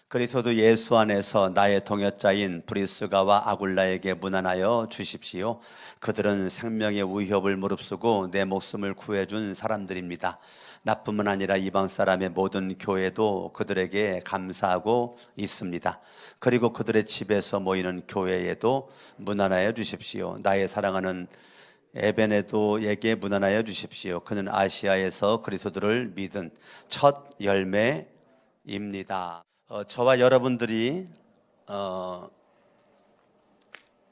그리스도 예수 안에서 나의 동역자인 브리스가와 아굴라에게 문안하여 주십시오. 그들은 생명의 위협을 무릅쓰고 내 목숨을 구해준 사람들입니다. 나뿐만 아니라 이방 사람의 모든 교회도 그들에게 감사하고 있습니다. 그리고 그들의 집에서 모이는 교회에도 문안하여 주십시오. 나의 사랑하는 에베네도에게 문안하여 주십시오. 그는 아시아에서 그리스도를 믿은 첫 열매입니다. 저와 여러분들이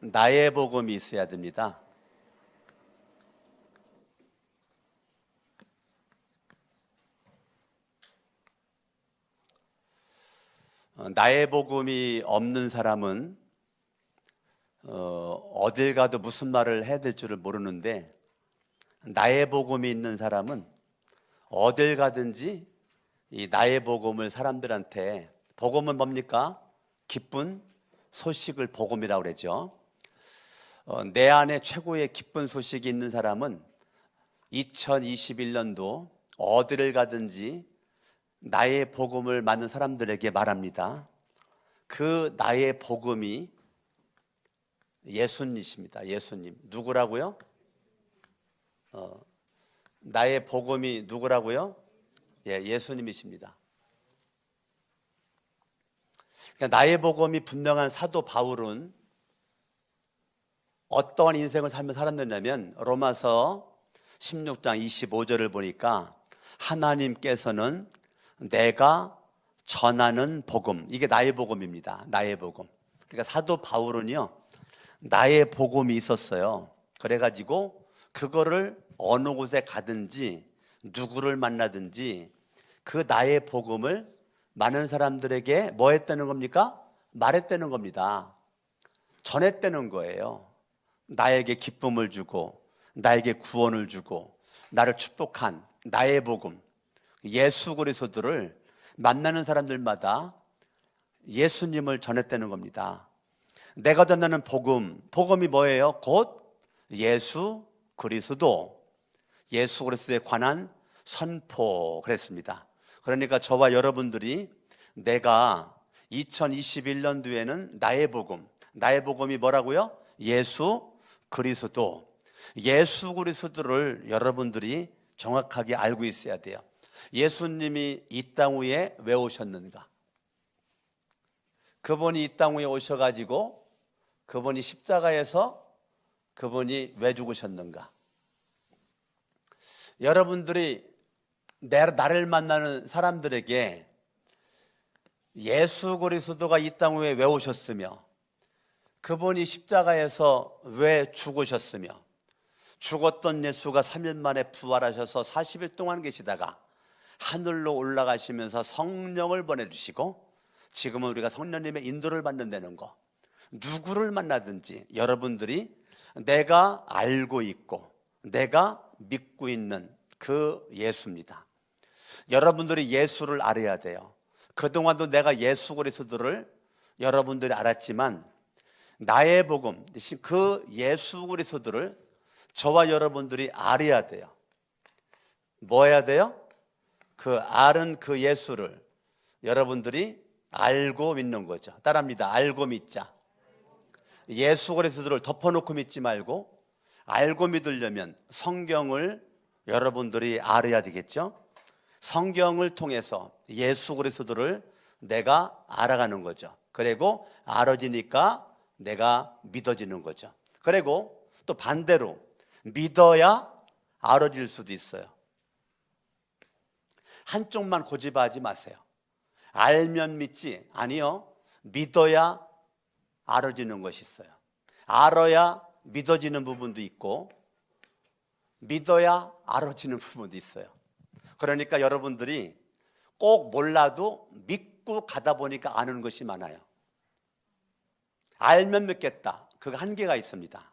나의 복음이 있어야 됩니다. 나의 복음이 없는 사람은 어딜 가도 무슨 말을 해야 될 줄을 모르는데, 나의 복음이 있는 사람은 어딜 가든지 이 나의 복음을 사람들한테, 복음은 뭡니까? 기쁜 소식을 복음이라고 그러죠. 내 안에 최고의 기쁜 소식이 있는 사람은 2021년도 어디를 가든지 나의 복음을 많은 사람들에게 말합니다. 그 나의 복음이 예수님이십니다. 예수님. 누구라고요? 나의 복음이 누구라고요? 예수님이십니다. 그러니까 나의 복음이 분명한 사도 바울은 어떠한 인생을 살았느냐면, 로마서 16장 25절을 보니까 하나님께서는 내가 전하는 복음, 이게 나의 복음입니다. 나의 복음. 그러니까 사도 바울은요, 나의 복음이 있었어요. 그래가지고 그거를 어느 곳에 가든지 누구를 만나든지 그 나의 복음을 많은 사람들에게 뭐 했다는 겁니까? 말했다는 겁니다. 전했다는 거예요. 나에게 기쁨을 주고 나에게 구원을 주고 나를 축복한 나의 복음, 예수 그리스도를 만나는 사람들마다 예수님을 전했다는 겁니다. 내가 전하는 복음, 복음이 뭐예요? 곧 예수 그리스도, 예수 그리스도에 관한 선포, 그랬습니다. 그러니까 저와 여러분들이 내가 2021년도에는 나의 복음, 나의 복음이 뭐라고요? 예수 그리스도, 예수 그리스도를 여러분들이 정확하게 알고 있어야 돼요. 예수님이 이 땅 위에 왜 오셨는가? 그분이 이 땅 위에 오셔가지고 그분이 십자가에서 그분이 왜 죽으셨는가? 여러분들이 나를 만나는 사람들에게 예수 그리스도가 이 땅 위에 왜 오셨으며 그분이 십자가에서 왜 죽으셨으며 죽었던 예수가 3일 만에 부활하셔서 40일 동안 계시다가 하늘로 올라가시면서 성령을 보내주시고 지금은 우리가 성령님의 인도를 받는다는 거, 누구를 만나든지 여러분들이 내가 알고 있고 내가 믿고 있는 그 예수입니다. 여러분들이 예수를 알아야 돼요. 그동안도 내가 예수 그리스도를 여러분들이 알았지만 나의 복음, 그 예수 그리스도를 저와 여러분들이 알아야 돼요. 뭐 해야 돼요? 그 아는 그 예수를 여러분들이 알고 믿는 거죠. 따라합니다. 알고 믿자. 예수 그리스도를 덮어놓고 믿지 말고 알고 믿으려면 성경을 여러분들이 알아야 되겠죠. 성경을 통해서 예수 그리스도를 내가 알아가는 거죠. 그리고 알아지니까 내가 믿어지는 거죠. 그리고 또 반대로 믿어야 알아질 수도 있어요. 한쪽만 고집하지 마세요. 알면 믿지, 아니요, 믿어야 알아지는 것이 있어요. 알아야 믿어지는 부분도 있고 믿어야 알아지는 부분도 있어요. 그러니까 여러분들이 꼭 몰라도 믿고 가다 보니까 아는 것이 많아요. 알면 믿겠다, 그 한계가 있습니다.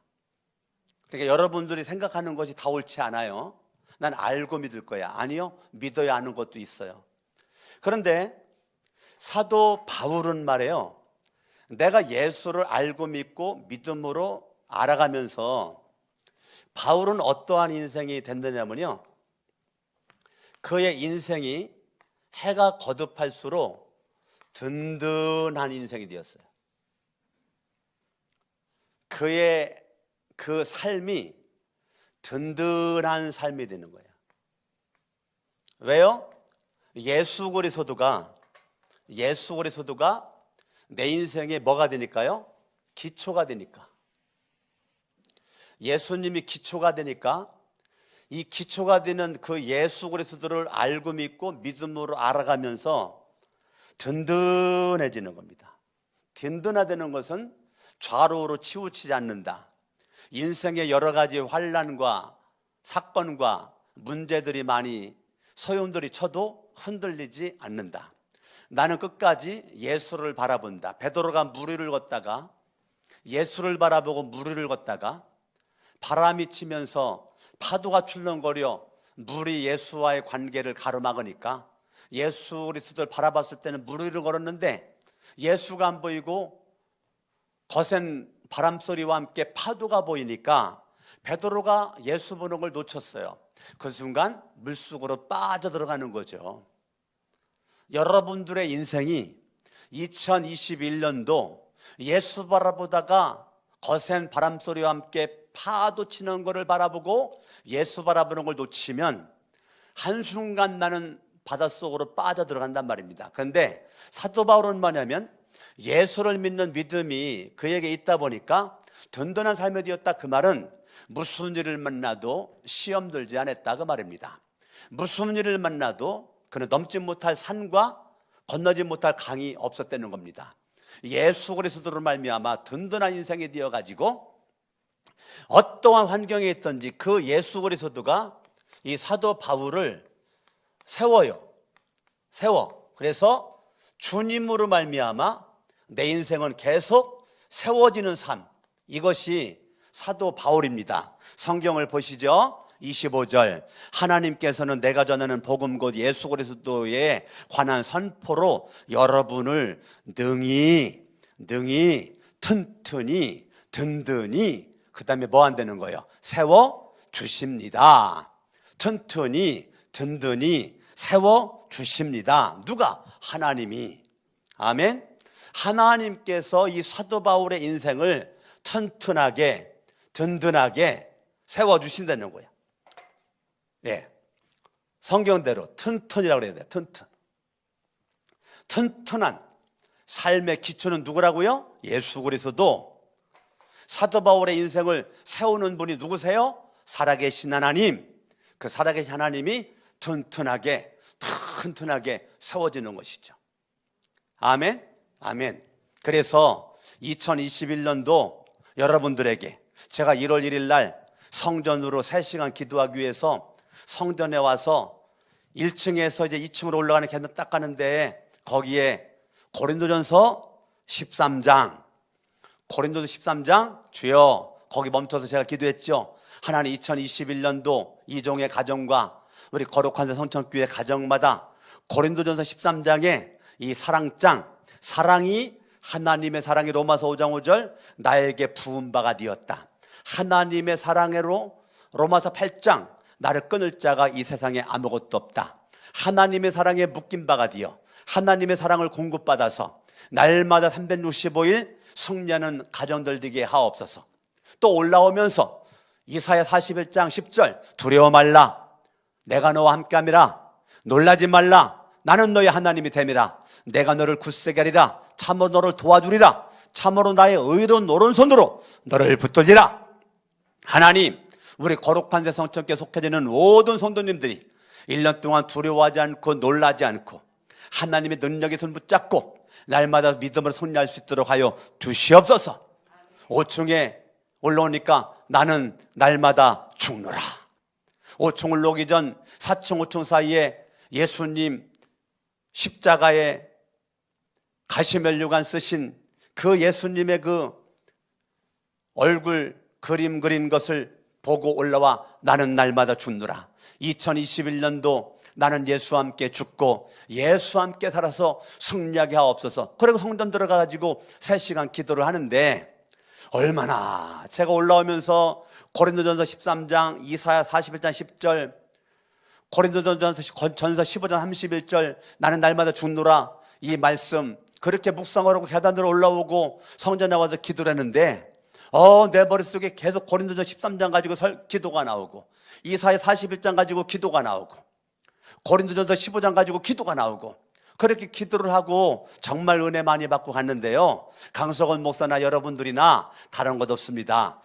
그러니까 여러분들이 생각하는 것이 다 옳지 않아요. 난 알고 믿을 거야. 아니요, 믿어야 아는 것도 있어요. 그런데 사도 바울은 말해요, 내가 예수를 알고 믿고 믿음으로 알아가면서 바울은 어떠한 인생이 됐느냐면요, 그의 인생이 해가 거듭할수록 든든한 인생이 되었어요. 그의 그 삶이 든든한 삶이 되는 거예요. 왜요? 예수 그리스도가 내 인생에 뭐가 되니까요? 기초가 되니까. 예수님이 기초가 되니까 이 기초가 되는 그 예수 그리스도를 알고 믿고 믿음으로 알아가면서 든든해지는 겁니다. 든든하다는 것은 좌우로 치우치지 않는다. 인생의 여러 가지 환난과 사건과 문제들이 많이 소용돌이 쳐도 흔들리지 않는다. 나는 끝까지 예수를 바라본다. 베드로가 물 위를 걷다가 예수를 바라보고 물 위를 걷다가 바람이 치면서 파도가 출렁거려 물이 예수와의 관계를 가로막으니까 예수 그리스도를 바라봤을 때는 물 위를 걸었는데 예수가 안 보이고 거센 바람소리와 함께 파도가 보이니까 베드로가 예수 보는 걸 놓쳤어요. 그 순간 물속으로 빠져들어가는 거죠. 여러분들의 인생이 2021년도 예수 바라보다가 거센 바람소리와 함께 파도 치는 것을 바라보고 예수 바라보는 걸 놓치면 한순간 나는 바닷속으로 빠져들어간단 말입니다. 그런데 사도 바울은 뭐냐면 예수를 믿는 믿음이 그에게 있다 보니까 든든한 삶이 되었다. 그 말은 무슨 일을 만나도 시험 들지 않았다 그 말입니다. 무슨 일을 만나도 그는 넘지 못할 산과 건너지 못할 강이 없었다는 겁니다. 예수 그리스도로 말미암아 든든한 인생이 되어가지고 어떠한 환경에 있든지 그 예수 그리스도가 이 사도 바울을 세워요. 그래서 주님으로 말미암아 내 인생은 계속 세워지는 삶, 이것이 사도 바울입니다. 성경을 보시죠. 25절, 하나님께서는 내가 전하는 복음 곧 예수 그리스도에 관한 선포로 여러분을 능히 튼튼히 든든히 그 다음에 뭐 한다는 거예요? 세워주십니다. 튼튼히 든든히 세워주십니다. 누가? 하나님이. 아멘. 하나님께서 이 사도 바울의 인생을 튼튼하게 든든하게 세워주신다는 거예요. 네. 성경대로 튼튼이라고 그래야 돼요. 튼튼한 삶의 기초는 누구라고요? 예수 그리스도. 사도 바울의 인생을 세우는 분이 누구세요? 살아계신 하나님. 그 살아계신 하나님이 튼튼하게 세워지는 것이죠. 아멘. 그래서 2021년도 여러분들에게 제가 1월 1일 날 성전으로 3시간 기도하기 위해서 성전에 와서 1층에서 이제 2층으로 올라가는 계단 딱 가는데 거기에 고린도전서 13장 주여, 거기 멈춰서 제가 기도했죠. 하나님 2021년도 이종의 가정과 우리 거룩한 성천교회 가정마다 고린도전서 13장에 이 사랑장, 사랑이 하나님의 사랑이 로마서 5장 5절 나에게 부은 바가 되었다. 하나님의 사랑으로 로마서 8장 나를 끊을 자가 이 세상에 아무것도 없다. 하나님의 사랑에 묶인 바가 되어 하나님의 사랑을 공급받아서 날마다 365일 승리하는 가정들 되게 하옵소서. 또 올라오면서 이사야 41장 10절 두려워 말라 내가 너와 함께함이라 놀라지 말라 나는 너의 하나님이 됨이라 내가 너를 굳세게 하리라 참으로 너를 도와주리라 참으로 나의 의로운 오른손으로 너를 붙들리라. 하나님, 우리 거룩한 새 성천교에 속해지는 모든 성도님들이 1년 동안 두려워하지 않고 놀라지 않고 하나님의 능력의 손 붙잡고 날마다 믿음으로 승리할 수 있도록 하여 주시옵소서. 5층에 올라오니까 나는 날마다 죽노라. 5층 올라오기 전 4층 5층 사이에 예수님 십자가에 가시면류관 쓰신 그 예수님의 그 얼굴 그림 그린 것을 보고 올라와 나는 날마다 죽노라. 2021년도 나는 예수와 함께 죽고 예수와 함께 살아서 승리하게 하옵소서. 그리고 성전 들어가가지고 3시간 기도를 하는데 얼마나 제가 올라오면서 고린도전서 13장, 이사야 41장 10절, 고린도전서 15장 31절 나는 날마다 죽노라 이 말씀 그렇게 묵상을 하고 계단으로 올라오고 성전 나와서 기도를 했는데 내 머릿속에 계속 고린도전 13장 가지고 기도가 나오고 이사야 41장 가지고 기도가 나오고 고린도전서 15장 가지고 기도가 나오고 그렇게 기도를 하고 정말 은혜 많이 받고 갔는데요, 강석원 목사나 여러분들이나 다른 것 없습니다.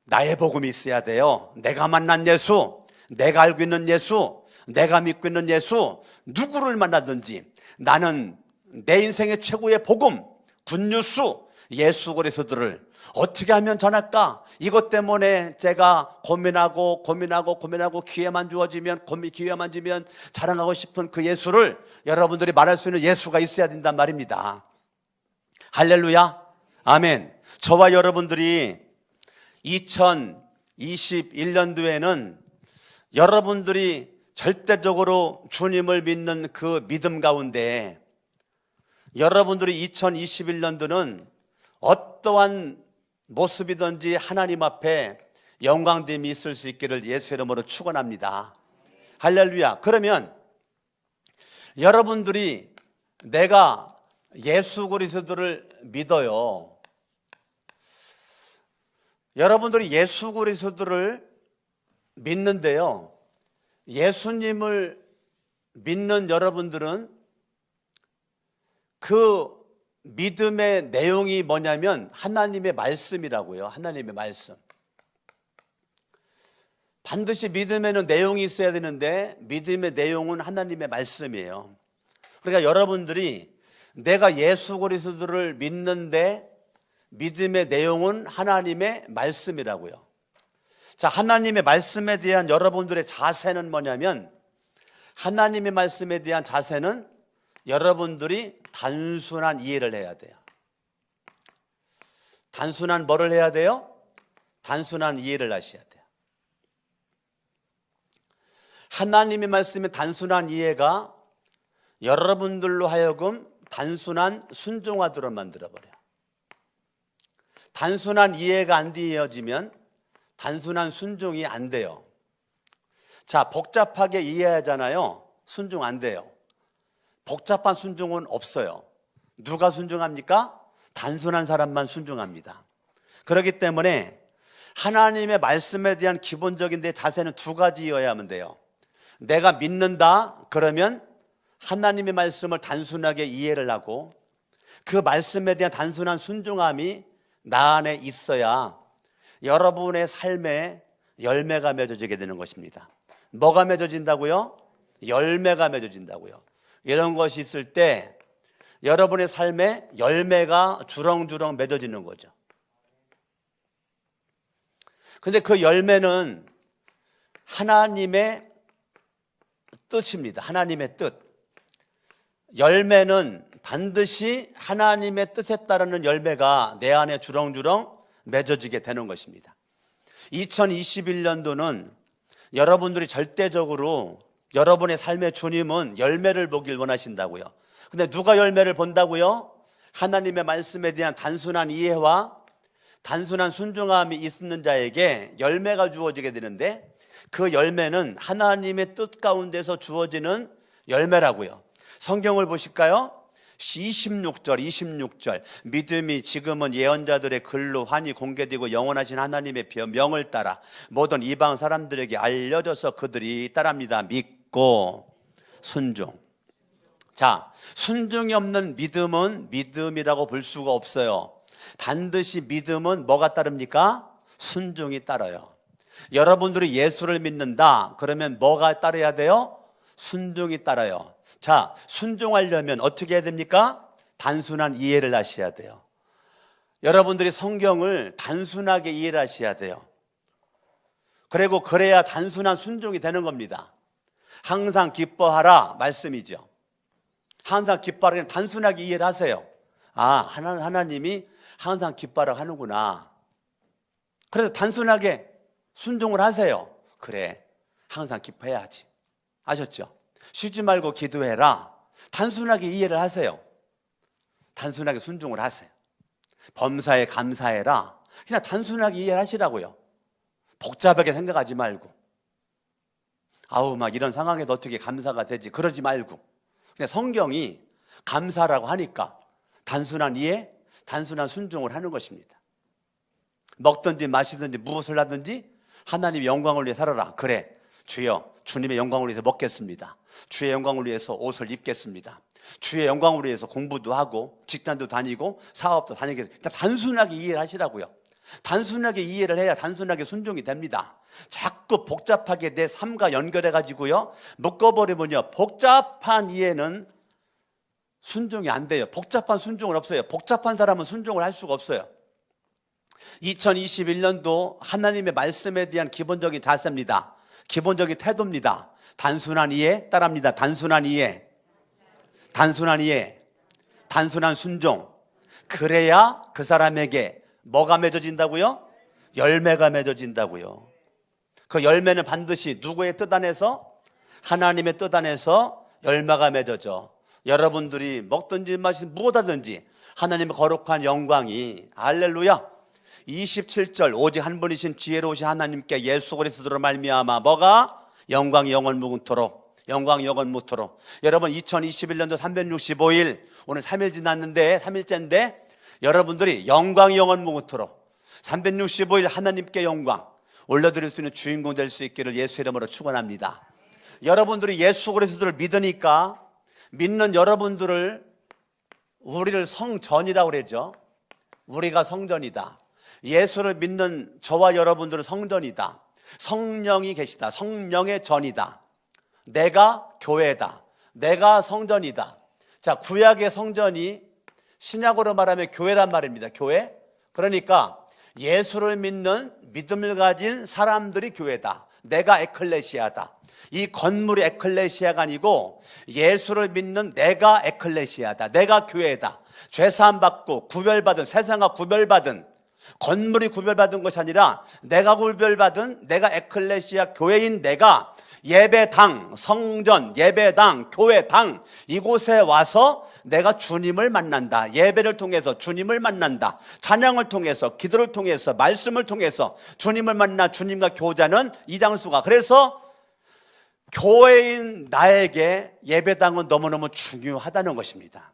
나의 복음이 있어야 돼요. 내가 만난 예수, 내가 알고 있는 예수, 내가 믿고 있는 예수, 누구를 만나든지 나는 내 인생의 최고의 복음, 굿뉴스, 예수 그리스도를 어떻게 하면 전할까? 이것 때문에 제가 고민하고 기회만 주면 자랑하고 싶은 그 예수를 여러분들이 말할 수 있는 예수가 있어야 된단 말입니다. 할렐루야, 아멘. 저와 여러분들이 2021년도에는 여러분들이 절대적으로 주님을 믿는 그 믿음 가운데 여러분들이 2021년도는 어떠한 모습이든지 하나님 앞에 영광됨이 있을 수 있기를 예수 이름으로 축원합니다. 할렐루야. 그러면 여러분들이 내가 예수 그리스도를 믿어요. 여러분들이 예수 그리스도를 믿는데요, 예수님을 믿는 여러분들은 그 믿음의 내용이 뭐냐면 하나님의 말씀이라고요. 하나님의 말씀. 반드시 믿음에는 내용이 있어야 되는데 믿음의 내용은 하나님의 말씀이에요. 그러니까 여러분들이 내가 예수 그리스도를 믿는데 믿음의 내용은 하나님의 말씀이라고요. 자, 하나님의 말씀에 대한 여러분들의 자세는 뭐냐면, 하나님의 말씀에 대한 자세는 여러분들이 단순한 이해를 해야 돼요. 단순한 뭐를 해야 돼요? 단순한 이해를 하셔야 돼요. 하나님의 말씀의 단순한 이해가 여러분들로 하여금 단순한 순종하도록 만들어버려요. 단순한 이해가 안 되어지면 단순한 순종이 안 돼요. 자, 복잡하게 이해하잖아요. 순종 안 돼요. 복잡한 순종은 없어요. 누가 순종합니까? 단순한 사람만 순종합니다. 그렇기 때문에 하나님의 말씀에 대한 기본적인 내 자세는 두 가지여야만 돼요. 내가 믿는다 그러면 하나님의 말씀을 단순하게 이해를 하고 그 말씀에 대한 단순한 순종함이 나 안에 있어야 여러분의 삶에 열매가 맺어지게 되는 것입니다. 뭐가 맺어진다고요? 열매가 맺어진다고요. 이런 것이 있을 때 여러분의 삶에 열매가 주렁주렁 맺어지는 거죠. 근데 그 열매는 하나님의 뜻입니다. 하나님의 뜻. 열매는 반드시 하나님의 뜻에 따르는 열매가 내 안에 주렁주렁 맺어지게 되는 것입니다. 2021년도는 여러분들이 절대적으로 여러분의 삶의 주님은 열매를 보길 원하신다고요. 근데 누가 열매를 본다고요? 하나님의 말씀에 대한 단순한 이해와 단순한 순종함이 있는 자에게 열매가 주어지게 되는데, 그 열매는 하나님의 뜻 가운데서 주어지는 열매라고요. 성경을 보실까요? 26절 믿음이 지금은 예언자들의 글로 환히 공개되고 영원하신 하나님의 명을 따라 모든 이방 사람들에게 알려져서 그들이 따릅니다. 믿고 순종. 자, 순종이 없는 믿음은 믿음이라고 볼 수가 없어요. 반드시 믿음은 뭐가 따릅니까? 순종이 따라요. 여러분들이 예수를 믿는다 그러면 뭐가 따라야 돼요? 순종이 따라요. 자, 순종하려면 어떻게 해야 됩니까? 단순한 이해를 하셔야 돼요. 여러분들이 성경을 단순하게 이해를 하셔야 돼요. 그리고 그래야 단순한 순종이 되는 겁니다. 항상 기뻐하라 말씀이죠. 항상 기뻐하라, 단순하게 이해를 하세요. 아, 하나님이 항상 기뻐하라 하는구나. 그래서 단순하게 순종을 하세요. 그래, 항상 기뻐해야지. 아셨죠? 쉬지 말고 기도해라. 단순하게 이해를 하세요. 단순하게 순종을 하세요. 범사에 감사해라. 그냥 단순하게 이해를 하시라고요. 복잡하게 생각하지 말고, 아우 막 이런 상황에도 어떻게 감사가 되지, 그러지 말고 그냥 성경이 감사라고 하니까 단순한 이해, 단순한 순종을 하는 것입니다. 먹든지 마시든지 무엇을 하든지 하나님의 영광을 위해 살아라. 그래, 주여 주님의 영광을 위해서 먹겠습니다. 주의 영광을 위해서 옷을 입겠습니다. 주의 영광을 위해서 공부도 하고 직장도 다니고 사업도 다니겠습니다. 단순하게 이해를 하시라고요. 단순하게 이해를 해야 단순하게 순종이 됩니다. 자꾸 복잡하게 내 삶과 연결해 가지고요 묶어버리면요 복잡한 이해는 순종이 안 돼요. 복잡한 순종은 없어요. 복잡한 사람은 순종을 할 수가 없어요. 2021년도 하나님의 말씀에 대한 기본적인 자세입니다. 기본적인 태도입니다. 단순한 이해 따라합니다. 단순한 이해, 단순한 이해, 단순한 순종. 그래야 그 사람에게 뭐가 맺어진다고요? 열매가 맺어진다고요. 그 열매는 반드시 누구의 뜻 안에서? 하나님의 뜻 안에서 열매가 맺어져. 여러분들이 먹든지 마시든지 무엇하든지 하나님의 거룩한 영광이 할렐루야 27절 오직 한 분이신 지혜로우신 하나님께 예수 그리스도로 말미암아 뭐가? 영광이 영원 무궁토록, 영광이 영원 무토록. 여러분 2021년도 365일 오늘 3일 지났는데 3일째인데 여러분들이 영광이 영원 무궁토록 365일 하나님께 영광 올려드릴 수 있는 주인공 될 수 있기를 예수 이름으로 축원합니다. 여러분들이 예수 그리스도를 믿으니까 믿는 여러분들을 우리를 성전이라고 그러죠. 우리가 성전이다. 예수를 믿는 저와 여러분들은 성전이다. 성령이 계시다. 성령의 전이다. 내가 교회다. 내가 성전이다. 자, 구약의 성전이 신약으로 말하면 교회란 말입니다. 교회. 그러니까 예수를 믿는 믿음을 가진 사람들이 교회다. 내가 에클레시아다. 이 건물이 에클레시아가 아니고 예수를 믿는 내가 에클레시아다. 내가 교회다. 죄사함 받고 구별받은, 세상과 구별받은, 건물이 구별받은 것이 아니라 내가 구별받은 내가 에클레시아 교회인 내가 예배당, 성전, 예배당, 교회당 이곳에 와서 내가 주님을 만난다. 예배를 통해서 주님을 만난다. 찬양을 통해서, 기도를 통해서, 말씀을 통해서 주님을 만나 주님과 교제하는 이 장소가. 그래서 교회인 나에게 예배당은 너무너무 중요하다는 것입니다.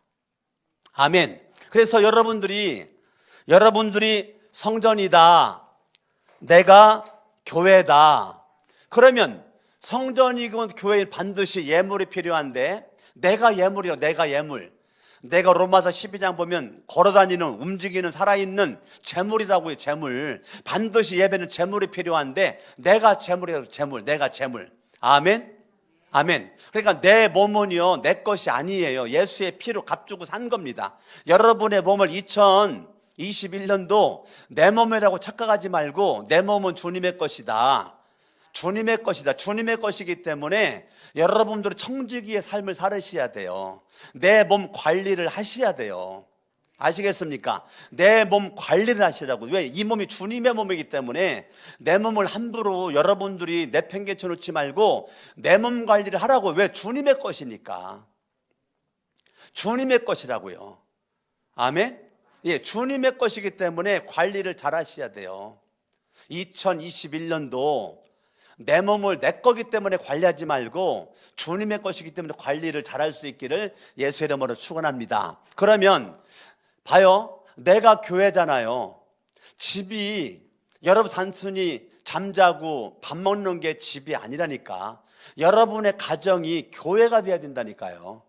아멘. 그래서 여러분들이 성전이다. 내가 교회다. 그러면 성전이건 교회에 반드시 예물이 필요한데 내가 예물이요. 내가 예물. 내가 로마서 12장 보면 걸어다니는 움직이는 살아있는 재물이라고요. 재물. 반드시 예배는 재물이 필요한데 내가 재물이라고. 재물. 내가 재물. 아멘. 아멘. 그러니까 내 몸은요 내 것이 아니에요. 예수의 피로 값주고 산 겁니다. 여러분의 몸을 2021년도 내 몸이라고 착각하지 말고 내 몸은 주님의 것이다. 주님의 것이다. 주님의 것이기 때문에 여러분들은 청지기의 삶을 살으셔야 돼요. 내 몸 관리를 하셔야 돼요. 아시겠습니까? 내 몸 관리를 하시라고. 왜? 이 몸이 주님의 몸이기 때문에 내 몸을 함부로 여러분들이 내팽개쳐 놓지 말고 내 몸 관리를 하라고. 왜? 주님의 것이니까. 주님의 것이라고요. 아멘? 예, 주님의 것이기 때문에 관리를 잘 하셔야 돼요. 2021년도 내 몸을 내 거기 때문에 관리하지 말고 주님의 것이기 때문에 관리를 잘 할 수 있기를 예수의 이름으로 축원합니다. 그러면 봐요. 내가 교회잖아요. 집이 여러분 단순히 잠자고 밥 먹는 게 집이 아니라니까. 여러분의 가정이 교회가 돼야 된다니까요.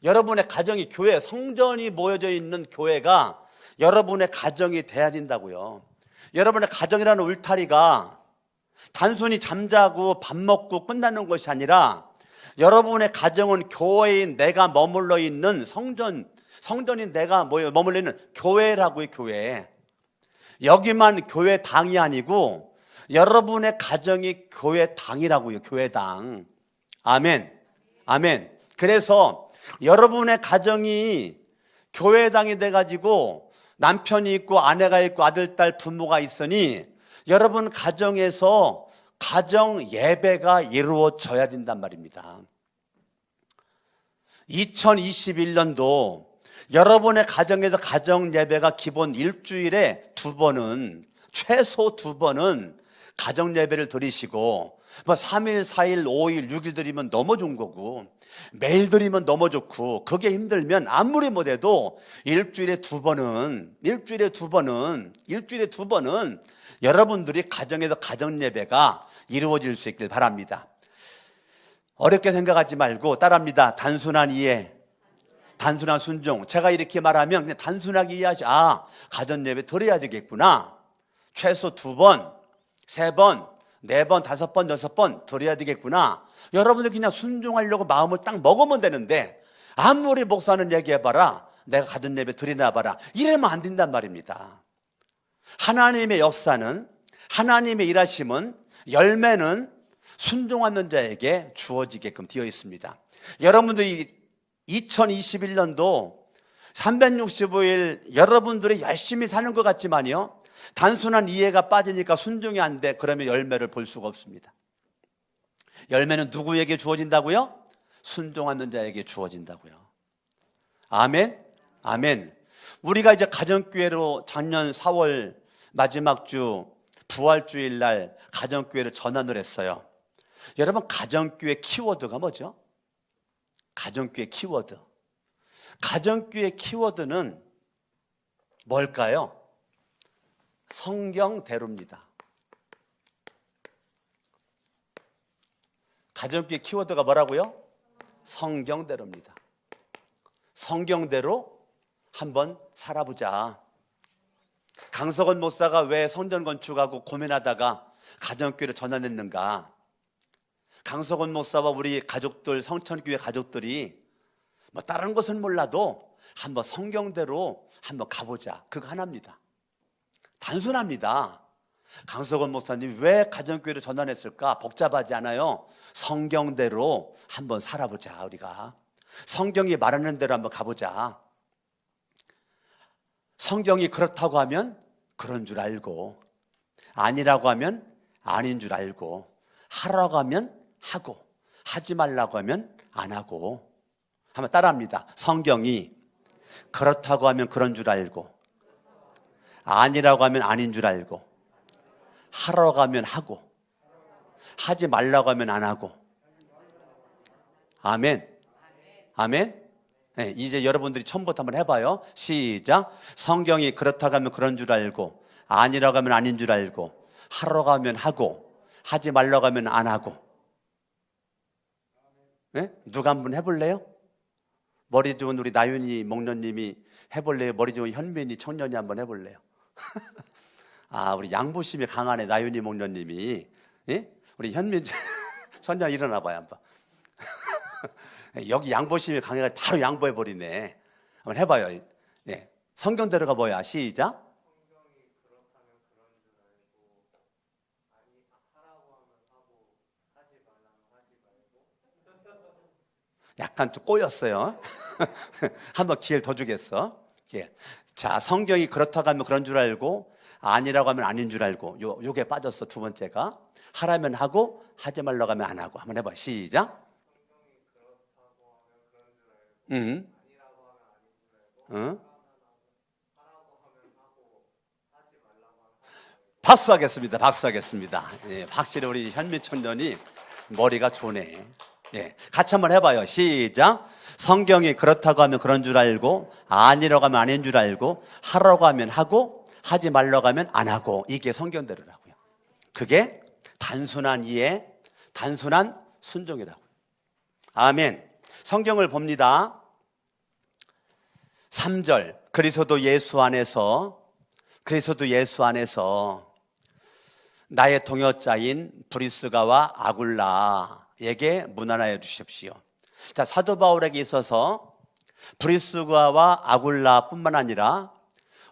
여러분의 가정이 교회, 성전이 모여져 있는 교회가 여러분의 가정이 돼야 된다고요. 여러분의 가정이라는 울타리가 단순히 잠자고 밥 먹고 끝나는 것이 아니라 여러분의 가정은 교회인 내가 머물러 있는 성전인 내가 머물러 있는 교회라고요. 교회. 여기만 교회당이 아니고 여러분의 가정이 교회당이라고요. 교회당. 아멘. 아멘. 그래서 여러분의 가정이 교회당이 돼가지고 남편이 있고 아내가 있고 아들, 딸, 부모가 있으니 여러분 가정에서 가정 예배가 이루어져야 된단 말입니다. 2021년도 여러분의 가정에서 가정 예배가 기본 일주일에 2번은 최소 2번은 가정 예배를 드리시고 뭐 3일, 4일, 5일, 6일 드리면 너무 좋은 거고 매일 드리면 너무 좋고 그게 힘들면 아무리 못해도 일주일에 두 번은 여러분들이 가정에서 가정 예배가 이루어질 수 있길 바랍니다. 어렵게 생각하지 말고 따라합니다. 단순한 이해, 단순한 순종. 제가 이렇게 말하면 그냥 단순하게 이해하지. 가정 예배 드려야 되겠구나. 최소 2번, 3번, 4번, 5번, 6번 드려야 되겠구나. 여러분들 그냥 순종하려고 마음을 딱 먹으면 되는데 아무리 목사는 얘기해봐라. 내가 가정 예배 드리나 봐라. 이러면 안 된단 말입니다. 하나님의 역사는, 하나님의 일하심은, 열매는 순종하는 자에게 주어지게끔 되어 있습니다. 여러분들이 2021년도 365일 여러분들이 열심히 사는 것 같지만요, 단순한 이해가 빠지니까 순종이 안 돼. 그러면 열매를 볼 수가 없습니다. 열매는 누구에게 주어진다고요? 순종하는 자에게 주어진다고요. 아멘? 아멘. 우리가 이제 가정교회로 작년 4월 마지막 주 부활주일 날 가정교회를 전환을 했어요. 여러분, 가정교회 키워드가 뭐죠? 가정교회 키워드. 가정교회 키워드는 뭘까요? 성경대로입니다. 가정교회 키워드가 뭐라고요? 성경대로입니다. 성경대로 한번 살아보자. 강석원 목사가 왜 성전 건축하고 고민하다가 가정교회를 전환했는가? 강석원 목사와 우리 가족들, 성천교회 가족들이 뭐 다른 것은 몰라도 한번 성경대로 한번 가보자. 그거 하나입니다. 단순합니다. 강석원 목사님 왜 가정교회를 전환했을까? 복잡하지 않아요. 성경대로 한번 살아보자. 우리가 성경이 말하는 대로 한번 가보자. 성경이 그렇다고 하면 그런 줄 알고, 아니라고 하면 아닌 줄 알고, 하라고 하면 하고, 하지 말라고 하면 안 하고. 한번 따라합니다. 성경이 그렇다고 하면 그런 줄 알고, 아니라고 하면 아닌 줄 알고, 하라고 하면 하고, 하지 말라고 하면 안 하고. 아멘. 아멘. 네, 이제 여러분들이 처음부터 한번 해봐요. 시작. 성경이 그렇다고 하면 그런 줄 알고, 아니라고 하면 아닌 줄 알고, 하라고 하면 하고, 하지 말라고 하면 안 하고. 네? 누가 한번 해볼래요? 머리 좋은 우리 나윤이 목련님이 해볼래요? 머리 좋은 현민이 청년이 한번 해볼래요? 우리 양보심이 강하네. 나윤이 목련님이. 예? 우리 현민 천장 일어나 봐요 한번. 여기 양보심이 강해가지고 바로 양보해버리네. 한번 해봐요. 예. 성경대로가 뭐야? 시작. 성경이 그렇다면 그런 줄 알고, 아니 하라고 하면 하고, 하지 말라면 하지 말고. 약간 좀 꼬였어요. 한번 기회를 더 주겠어. 예. 자, 성경이 그렇다고 하면 그런 줄 알고, 아니라고 하면 아닌 줄 알고. 요게 빠졌어. 두 번째가. 하라면 하고, 하지 말라고 하면 안 하고. 한번 해봐. 시작. 아니라고 하면 아닌 줄 알고, 하라고 하면 하고, 하지 말라고 하면 하지 말고. 박수하겠습니다. 박수하겠습니다. 예, 확실히 우리 현미 청년이 머리가 좋네. 예, 같이 한번 해봐요. 시작. 성경이 그렇다고 하면 그런 줄 알고, 아니라고 하면 아닌 줄 알고, 하라고 하면 하고, 하지 말라고 하면 안 하고. 이게 성경대로라고요. 그게 단순한 이해, 단순한 순종이라고요. 아멘. 성경을 봅니다. 3절. 그리스도 예수 안에서 나의 동역자인 브리스가와 아굴라에게 문안하여 주십시오. 자, 사도 바울에게 있어서 브리스가와 아굴라뿐만 아니라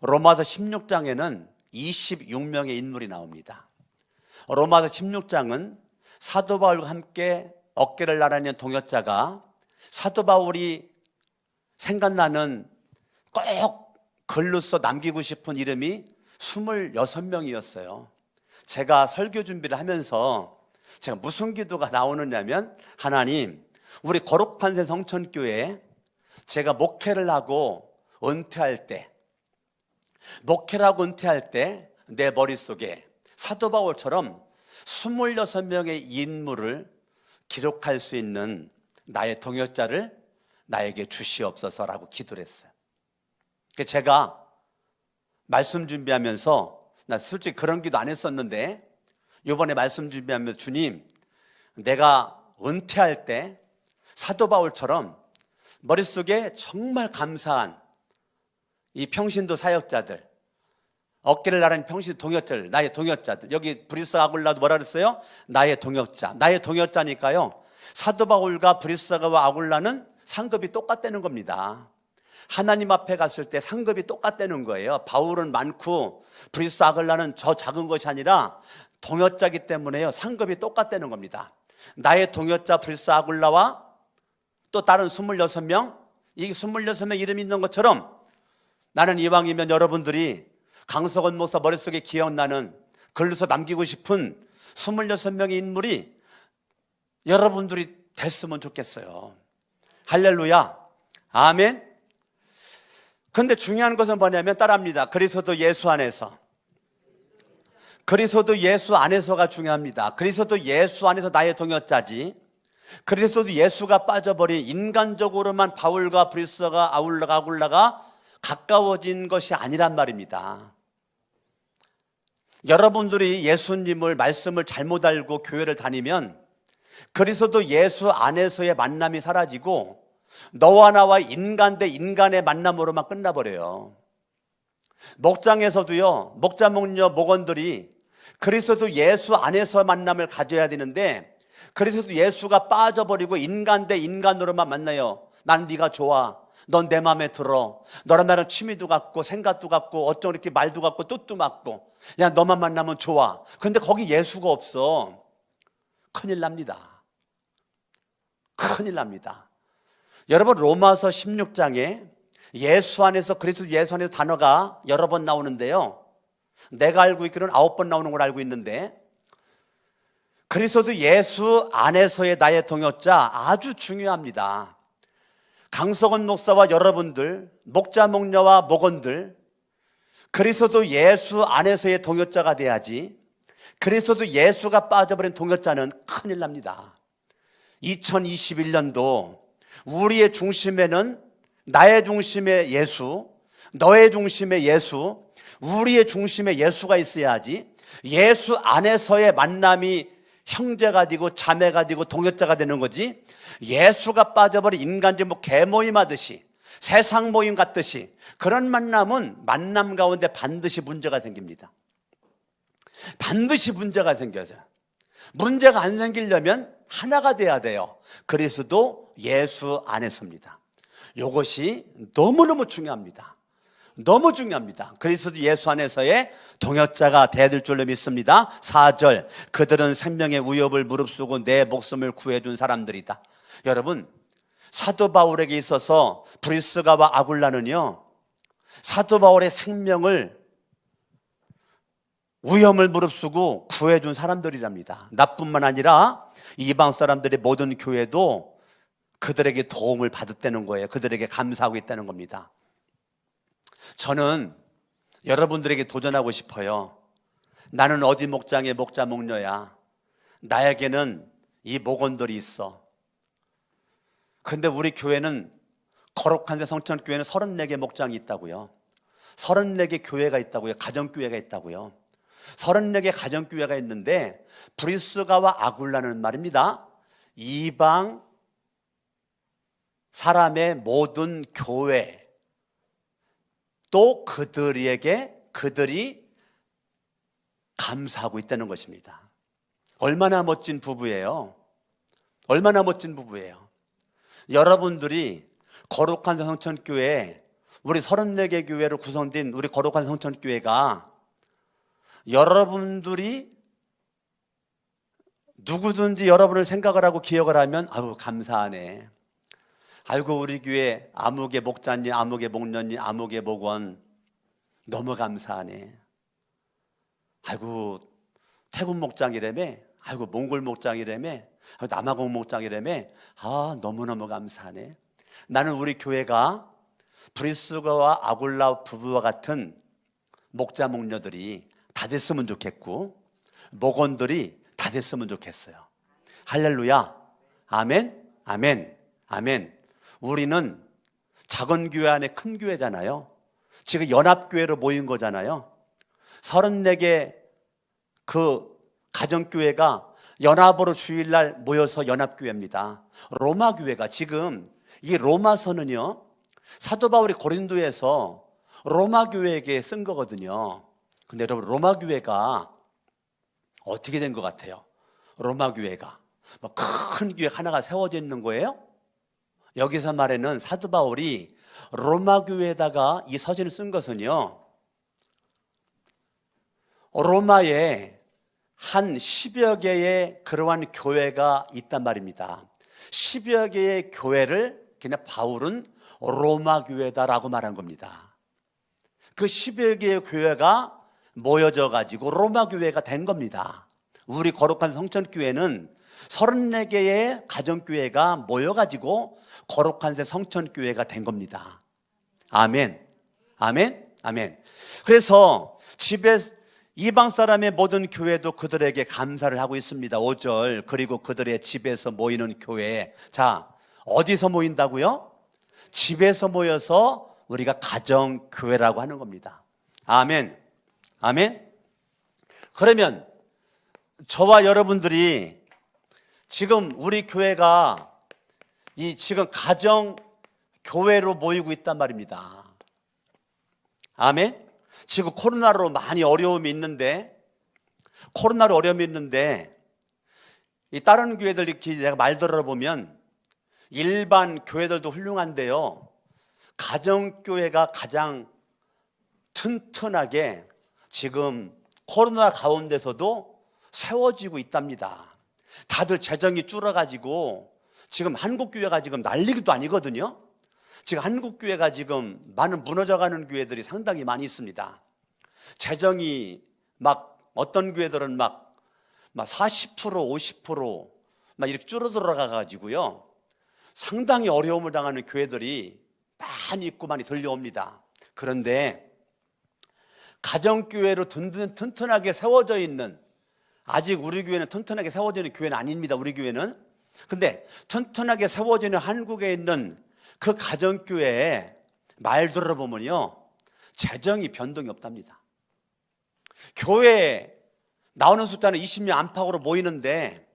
로마서 16장에는 26명의 인물이 나옵니다. 로마서 16장은 사도 바울과 함께 어깨를 나란히 동역자가 사도 바울이 생각나는 꼭 글로 써 남기고 싶은 이름이 26명이었어요. 제가 설교 준비를 하면서 제가 무슨 기도가 나오느냐면, 하나님, 우리 거룩한새 성천교회에 제가 목회를 하고 은퇴할 때 내 머릿속에 사도 바울처럼 26명의 인물을 기록할 수 있는 나의 동역자를 나에게 주시옵소서라고 기도를 했어요. 제가 말씀 준비하면서, 나 솔직히 그런 기도 안 했었는데 이번에 말씀 준비하면서, 주님, 내가 은퇴할 때 사도 바울처럼 머릿속에 정말 감사한 이 평신도 사역자들, 어깨를 나란히 평신 동역자들, 나의 동역자들, 여기 브리스가 아굴라도 뭐라 그랬어요? 나의 동역자. 나의 동역자니까요, 사도 바울과 브리스가와 아굴라는 상급이 똑같다는 겁니다. 하나님 앞에 갔을 때 상급이 똑같다는 거예요. 바울은 많고 브리스 아굴라는 저 작은 것이 아니라 동역자이기 때문에요, 상급이 똑같다는 겁니다. 나의 동역자 브리스 아굴라와 또 다른 26명, 이 26명 이름이 있는 것처럼 나는 이왕이면 여러분들이 강석원 목사 머릿속에 기억나는, 글로서 남기고 싶은 26명의 인물이 여러분들이 됐으면 좋겠어요. 할렐루야, 아멘. 그런데 중요한 것은 뭐냐면 따라합니다. 그리스도 예수 안에서. 그리스도 예수 안에서가 중요합니다. 그리스도 예수 안에서 나의 동역자지, 그리스도 예수가 빠져버린 인간적으로만 바울과 브리스가 아굴라가 가까워진 것이 아니란 말입니다. 여러분들이 예수님을, 말씀을 잘못 알고 교회를 다니면 그리스도 예수 안에서의 만남이 사라지고 너와 나와 인간 대 인간의 만남으로만 끝나버려요. 목장에서도요, 목자 목녀 목원들이 그리스도 예수 안에서 만남을 가져야 되는데 그리스도 예수가 빠져버리고 인간 대 인간으로만 만나요. 난 네가 좋아, 넌 내 마음에 들어, 너랑 나랑 취미도 같고 생각도 같고 어쩜 이렇게 말도 같고 뜻도 맞고, 야 너만 만나면 좋아. 그런데 거기 예수가 없어. 큰일 납니다. 큰일 납니다. 여러분, 로마서 16장에 예수 안에서, 그리스도 예수 안에서 단어가 여러 번 나오는데요, 내가 알고 있기로는 9번 나오는 걸 알고 있는데, 그리스도 예수 안에서의 나의 동역자 아주 중요합니다. 강석원 목사와 여러분들, 목자 목녀와 목원들, 그리스도 예수 안에서의 동역자가 돼야지, 그리스도 예수가 빠져버린 동역자는 큰일 납니다. 2021년도 우리의 중심에는 나의 중심에 예수, 너의 중심에 예수, 우리의 중심에 예수가 있어야지 예수 안에서의 만남이 형제가 되고 자매가 되고 동역자가 되는 거지, 예수가 빠져버린 인간적 뭐 개모임 하듯이, 세상 모임 같듯이 그런 만남은 만남 가운데 반드시 문제가 생깁니다. 반드시 문제가 생겨서, 문제가 안 생기려면 하나가 돼야 돼요. 그리스도 예수 안에서입니다. 이것이 너무너무 중요합니다. 너무 중요합니다. 그리스도 예수 안에서의 동역자가 돼야 될 줄로 믿습니다. 4절, 그들은 생명의 위협을 무릅쓰고 내 목숨을 구해준 사람들이다. 여러분, 사도 바울에게 있어서 브리스가와 아굴라는요, 사도 바울의 생명을, 위험을 무릅쓰고 구해준 사람들이랍니다. 나뿐만 아니라 이방 사람들의 모든 교회도 그들에게 도움을 받았다는 거예요. 그들에게 감사하고 있다는 겁니다. 저는 여러분들에게 도전하고 싶어요. 나는 어디 목장의 목자 목녀야. 나에게는 이 목원들이 있어. 근데 우리 교회는, 거룩한 데 성천교회는 34개 목장이 있다고요. 34개 교회가 있다고요. 가정교회가 있다고요. 34개 가정교회가 있는데 브리스가와 아굴라는 말입니다, 이방 사람의 모든 교회, 또 그들이 감사하고 있다는 것입니다. 얼마나 멋진 부부예요. 얼마나 멋진 부부예요. 여러분들이 거룩한 성천교회, 우리 34개 교회로 구성된 우리 거룩한 성천교회가, 여러분들이 누구든지 여러분을 생각을 하고 기억을 하면 아유 감사하네, 아이고 우리 교회 아무개 목자님, 아무개 목녀님, 아무개 목원 너무 감사하네, 아이고 태국 목장이라며, 아이고 몽골 목장이라며, 남아공 목장이라며, 아 너무너무 감사하네. 나는 우리 교회가 브리스가와 아굴라 부부와 같은 목자 목녀들이 다 됐으면 좋겠고, 목원들이 됐으면 좋겠어요. 할렐루야. 아멘. 아멘. 아멘. 우리는 작은 교회 안에 큰 교회잖아요. 지금 연합교회로 모인 거잖아요. 34개 그 가정교회가 연합으로 주일날 모여서 연합교회입니다. 로마교회가 지금 이 로마서는요, 사도 바울이 고린도에서 로마교회에게 쓴 거거든요. 근데 여러분, 로마교회가 어떻게 된 것 같아요? 로마교회가 뭐 큰 교회 하나가 세워져 있는 거예요? 여기서 말하는 사도 바울이 로마교회에다가 이 서신을 쓴 것은요, 로마에 한 10여 개의 그러한 교회가 있단 말입니다. 10여 개의 교회를 그냥 바울은 로마 교회다라고 말한 겁니다. 그 10여 개의 교회가 모여져 가지고 로마 교회가 된 겁니다. 우리 거룩한 성천교회는 34개의 가정교회가 모여가지고 거룩한 새 성천교회가 된 겁니다. 아멘. 아멘. 아멘. 그래서 집에 이방 사람의 모든 교회도 그들에게 감사를 하고 있습니다. 5절. 그리고 그들의 집에서 모이는 교회. 자, 어디서 모인다고요? 집에서 모여서 우리가 가정교회라고 하는 겁니다. 아멘. 아멘. 그러면 저와 여러분들이 지금 우리 교회가 이 지금 가정교회로 모이고 있단 말입니다. 아멘. 지금 코로나로 많이 어려움이 있는데, 이 다른 교회들 이렇게 제가 말 들어보면 일반 교회들도 훌륭한데요, 가정교회가 가장 튼튼하게 지금 코로나 가운데서도 세워지고 있답니다. 다들 재정이 줄어가지고 지금 한국교회가 지금 난리도 아니거든요. 지금 한국교회가 지금 많은 무너져가는 교회들이 상당히 많이 있습니다. 재정이 막 어떤 교회들은 막 40%, 50% 막 이렇게 줄어들어가가지고요, 상당히 어려움을 당하는 교회들이 많이 있고 많이 들려옵니다. 그런데 가정교회로 튼튼하게 세워져 있는, 아직 우리 교회는 튼튼하게 세워져 있는 교회는 아닙니다. 우리 교회는. 근데 튼튼하게 세워져 있는 한국에 있는 그 가정교회에 말 들어보면요, 재정이 변동이 없답니다. 교회에 나오는 숫자는 20명 안팎으로 모이는데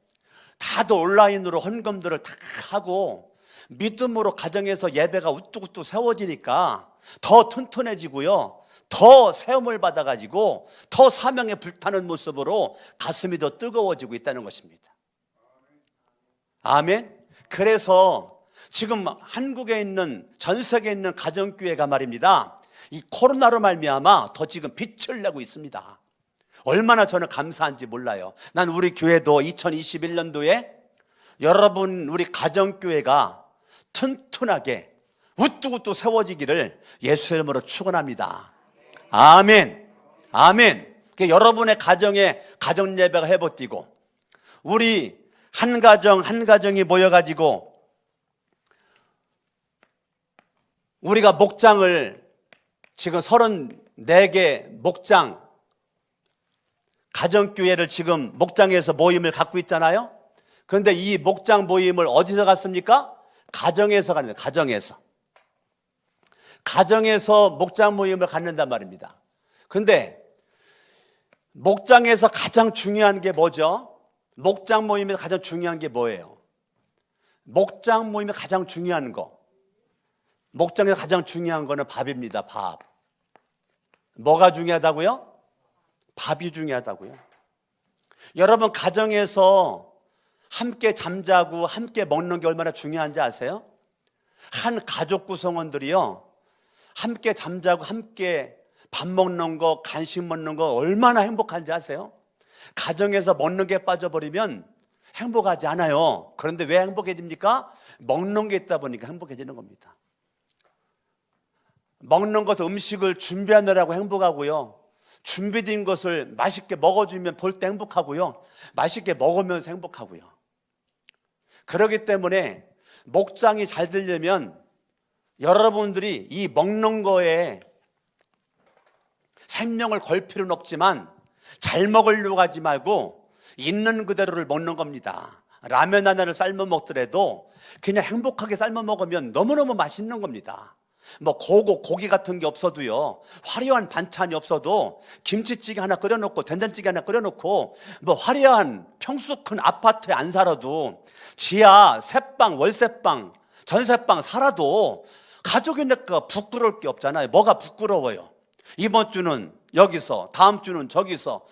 다들 온라인으로 헌금들을 다 하고 믿음으로 가정에서 예배가 우뚝우뚝 세워지니까 더 튼튼해지고요, 더 세움을 받아가지고 더 사명에 불타는 모습으로 가슴이 더 뜨거워지고 있다는 것입니다. 아멘. 그래서 지금 한국에 있는, 전 세계에 있는 가정교회가 말입니다, 이 코로나로 말미암아 더 지금 빛을 내고 있습니다. 얼마나 저는 감사한지 몰라요. 난 우리 교회도 2021년도에 여러분 우리 가정교회가 튼튼하게 우뚝우뚝 세워지기를 예수의 이름으로 축원합니다. 아멘. 아멘. 여러분의 가정에 가정 예배가 해버티고, 우리 한 가정이 모여가지고 우리가 목장을 지금 34개 목장 가정교회를 지금 목장에서 모임을 갖고 있잖아요. 그런데 이 목장 모임을 어디서 갖습니까? 가정에서 갖는 거예요. 가정에서 목장 모임을 갖는단 말입니다. 그런데 목장에서 가장 중요한 게 뭐죠? 목장 모임에서 가장 중요한 게 뭐예요? 목장 모임에 가장 중요한 거, 목장에서 가장 중요한 거는 밥입니다. 밥. 뭐가 중요하다고요? 밥이 중요하다고요. 여러분, 가정에서 함께 잠자고 함께 먹는 게 얼마나 중요한지 아세요? 한 가족 구성원들이요, 함께 잠자고 함께 밥 먹는 거, 간식 먹는 거 얼마나 행복한지 아세요? 가정에서 먹는 게 빠져버리면 행복하지 않아요. 그런데 왜 행복해집니까? 먹는 게 있다 보니까 행복해지는 겁니다. 먹는 것을, 음식을 준비하느라고 행복하고요, 준비된 것을 맛있게 먹어주면 볼 때 행복하고요, 맛있게 먹으면서 행복하고요. 그렇기 때문에 목장이 잘 되려면 여러분들이 이 먹는 거에 생명을 걸 필요는 없지만 잘 먹으려고 하지 말고 있는 그대로를 먹는 겁니다. 라면 하나를 삶아 먹더라도 그냥 행복하게 삶아 먹으면 너무너무 맛있는 겁니다. 뭐 고기 같은 게 없어도요, 화려한 반찬이 없어도 김치찌개 하나 끓여놓고 된장찌개 하나 끓여놓고 뭐 화려한 평수 큰 아파트에 안 살아도 지하 새방 월세방 전세방 살아도 가족이니까 부끄러울 게 없잖아요. 뭐가 부끄러워요? 이번 주는 여기서, 다음 주는 저기서,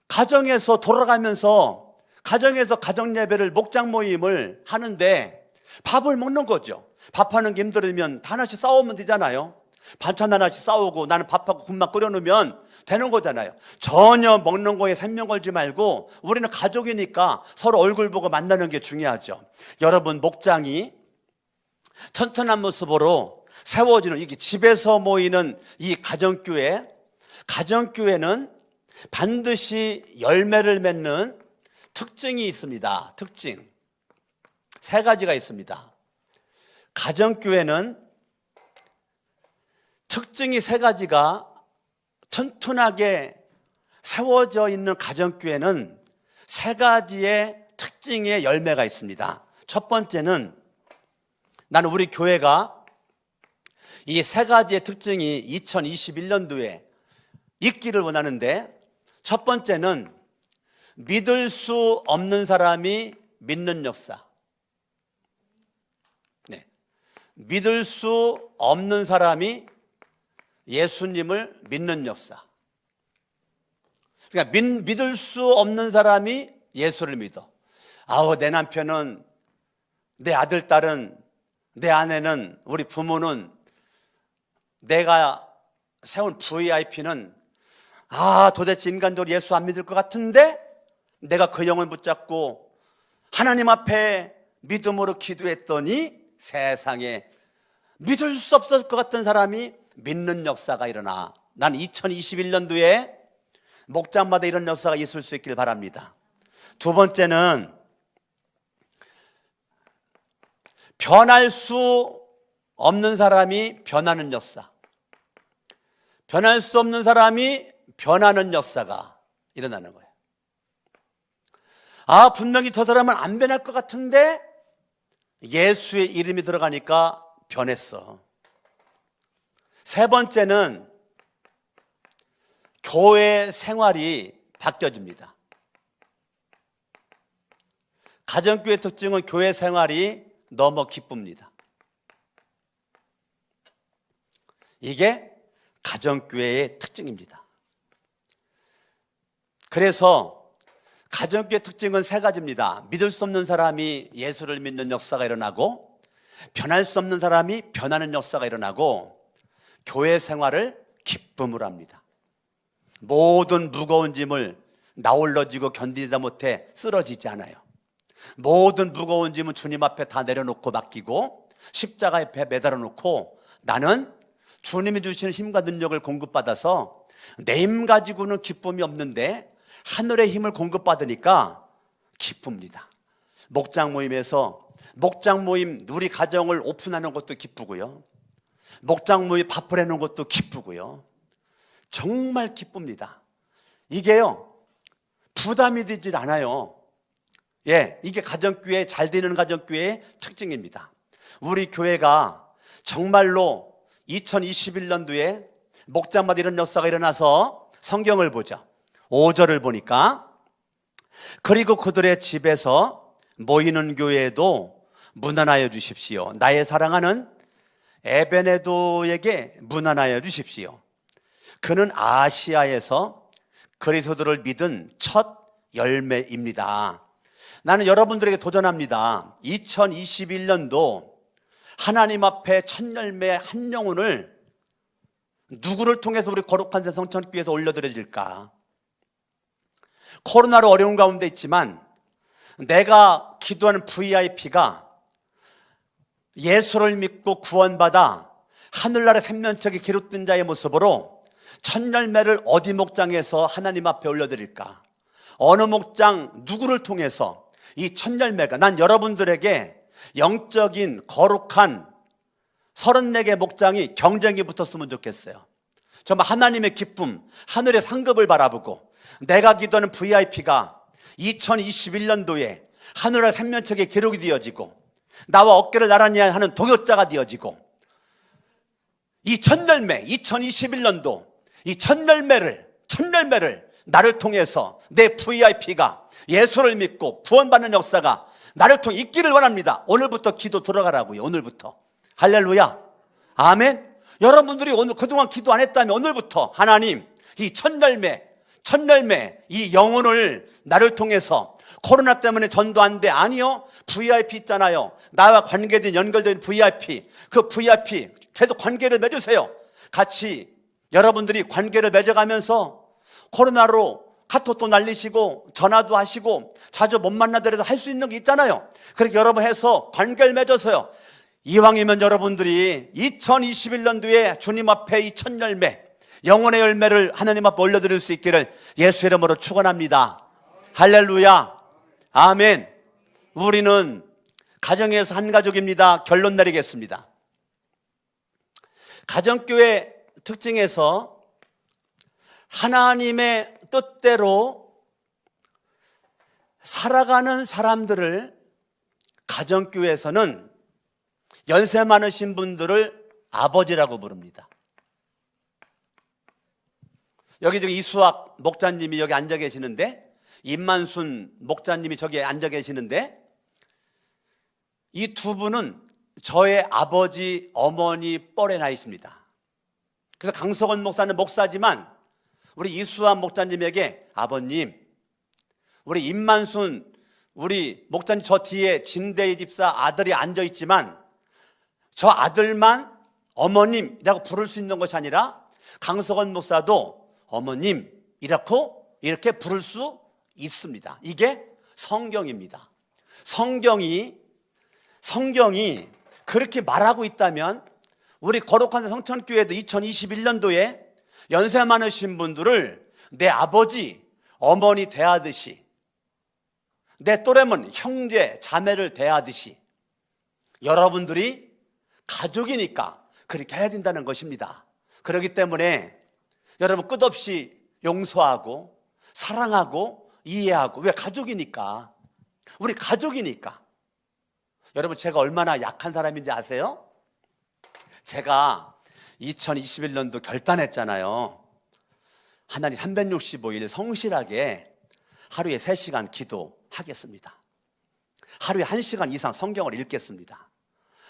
가정에서 돌아가면서 가정에서 가정 예배를 목장 모임을 하는데 밥을 먹는 거죠. 밥하는 게 힘들으면 다 하나씩 싸우면 되잖아요. 반찬 하나씩 싸우고 나는 밥하고 국만 끓여놓으면 되는 거잖아요. 전혀 먹는 거에 생명 걸지 말고 우리는 가족이니까 서로 얼굴 보고 만나는 게 중요하죠. 여러분, 목장이 튼튼한 모습으로 세워지는, 이게 집에서 모이는 이 가정교회는 반드시 열매를 맺는 특징이 있습니다. 특징 세 가지가 있습니다. 가정교회는 특징이 세 가지가 튼튼하게 세워져 있는 가정교회는 세 가지의 특징의 열매가 있습니다. 첫 번째는, 나는 우리 교회가 이 세 가지의 특징이 2021년도에 있기를 원하는데, 첫 번째는 믿을 수 없는 사람이 믿는 역사. 네. 믿을 수 없는 사람이 예수님을 믿는 역사. 그러니까 믿을 수 없는 사람이 예수를 믿어. 내 남편은, 내 아들, 딸은, 내 아내는, 우리 부모는, 내가 세운 VIP는 도대체 인간적으로 예수 안 믿을 것 같은데 내가 그 영을 붙잡고 하나님 앞에 믿음으로 기도했더니 세상에 믿을 수 없을 것 같은 사람이 믿는 역사가 일어나. 난 2021년도에 목장마다 이런 역사가 있을 수 있길 바랍니다. 두 번째는 변할 수 없는 사람이 변하는 역사. 변할 수 없는 사람이 변하는 역사가 일어나는 거예요. 분명히 저 사람은 안 변할 것 같은데 예수의 이름이 들어가니까 변했어. 세 번째는 교회 생활이 바뀌어집니다. 가정교회 특징은 교회 생활이 너무 기쁩니다. 이게 가정교회의 특징입니다. 그래서 가정교회 특징은 세 가지입니다. 믿을 수 없는 사람이 예수를 믿는 역사가 일어나고, 변할 수 없는 사람이 변하는 역사가 일어나고, 교회 생활을 기쁨으로 합니다. 모든 무거운 짐을 나홀로 지고 견디다 못해 쓰러지지 않아요. 모든 무거운 짐은 주님 앞에 다 내려놓고 맡기고 십자가 옆에 매달아 놓고, 나는 주님이 주시는 힘과 능력을 공급받아서 내 힘 가지고는 기쁨이 없는데 하늘의 힘을 공급받으니까 기쁩니다. 목장 모임 우리 가정을 오픈하는 것도 기쁘고요, 목장 모임 밥을 해놓은 것도 기쁘고요, 정말 기쁩니다. 이게요 부담이 되질 않아요. 이게 가정교회, 잘 되는 가정교회의 특징입니다. 우리 교회가 정말로 2021년도에 목장마다 이런 역사가 일어나서 성경을 보죠. 5절을 보니까, 그리고 그들의 집에서 모이는 교회에도 문안하여 주십시오. 나의 사랑하는 에베네도에게 문안하여 주십시오. 그는 아시아에서 그리스도를 믿은 첫 열매입니다. 나는 여러분들에게 도전합니다. 2021년도 하나님 앞에 첫 열매 한 영혼을 누구를 통해서 우리 거룩한 새 성천교회에서 올려드려질까? 코로나로 어려운 가운데 있지만 내가 기도하는 VIP가 예수를 믿고 구원받아 하늘나라 생명책에 기록된 자의 모습으로 첫 열매를 어디 목장에서 하나님 앞에 올려드릴까? 어느 목장 누구를 통해서 이 첫 열매가, 난 여러분들에게 영적인 거룩한 34개 목장이 경쟁이 붙었으면 좋겠어요. 정말 하나님의 기쁨, 하늘의 상급을 바라보고 내가 기도하는 VIP가 2021년도에 하늘의 생명책에 기록이 되어지고 나와 어깨를 나란히 하는 동역자가 되어지고 이 첫 열매 2021년도 이 첫 열매를 나를 통해서 내 VIP가 예수를 믿고 구원받는 역사가 나를 통해 있기를 원합니다. 오늘부터 기도 들어가라고요. 오늘부터. 할렐루야. 아멘. 여러분들이 오늘 그동안 기도 안 했다면 오늘부터 하나님 이 첫 열매 이 영혼을 나를 통해서 코로나 때문에 전도 안 돼. 아니요. VIP 있잖아요. 나와 관계된 연결된 VIP. 그 VIP 계속 관계를 맺으세요. 같이 여러분들이 관계를 맺어가면서 코로나로 카톡도 날리시고 전화도 하시고 자주 못 만나더라도 할 수 있는 게 있잖아요. 그렇게 여러분 해서 관계를 맺어서요. 이왕이면 여러분들이 2021년도에 주님 앞에 이 첫 열매 영혼의 열매를 하나님 앞에 올려드릴 수 있기를 예수 이름으로 축원합니다. 할렐루야. 아멘. 우리는 가정에서 한 가족입니다. 결론 내리겠습니다. 가정교회 특징에서 하나님의 뜻대로 살아가는 사람들을 가정교회에서는 연세 많으신 분들을 아버지라고 부릅니다. 여기 이수학 목사님이 여기 앉아 계시는데, 임만순 목사님이 저기 앉아 계시는데, 이 두 분은 저의 아버지, 어머니 뻘에 나 있습니다. 그래서 강석원 목사는 목사지만 우리 이수학 목사님에게 아버님, 우리 임만순 우리 목사님 저 뒤에 진대희 집사 아들이 앉아 있지만 저 아들만 어머님이라고 부를 수 있는 것이 아니라 강석원 목사도 어머님이라고 이렇게 부를 수 있습니다. 이게 성경입니다. 성경이 그렇게 말하고 있다면 우리 거룩한 성천교회도 2021년도에 연세 많으신 분들을 내 아버지, 어머니 대하듯이, 내 또래면 형제, 자매를 대하듯이 여러분들이 가족이니까 그렇게 해야 된다는 것입니다. 그렇기 때문에 여러분 끝없이 용서하고 사랑하고 이해하고, 왜? 가족이니까. 우리 가족이니까. 여러분 제가 얼마나 약한 사람인지 아세요? 제가 2021년도 결단했잖아요. 하나님 365일 성실하게 하루에 3시간 기도하겠습니다. 하루에 1시간 이상 성경을 읽겠습니다.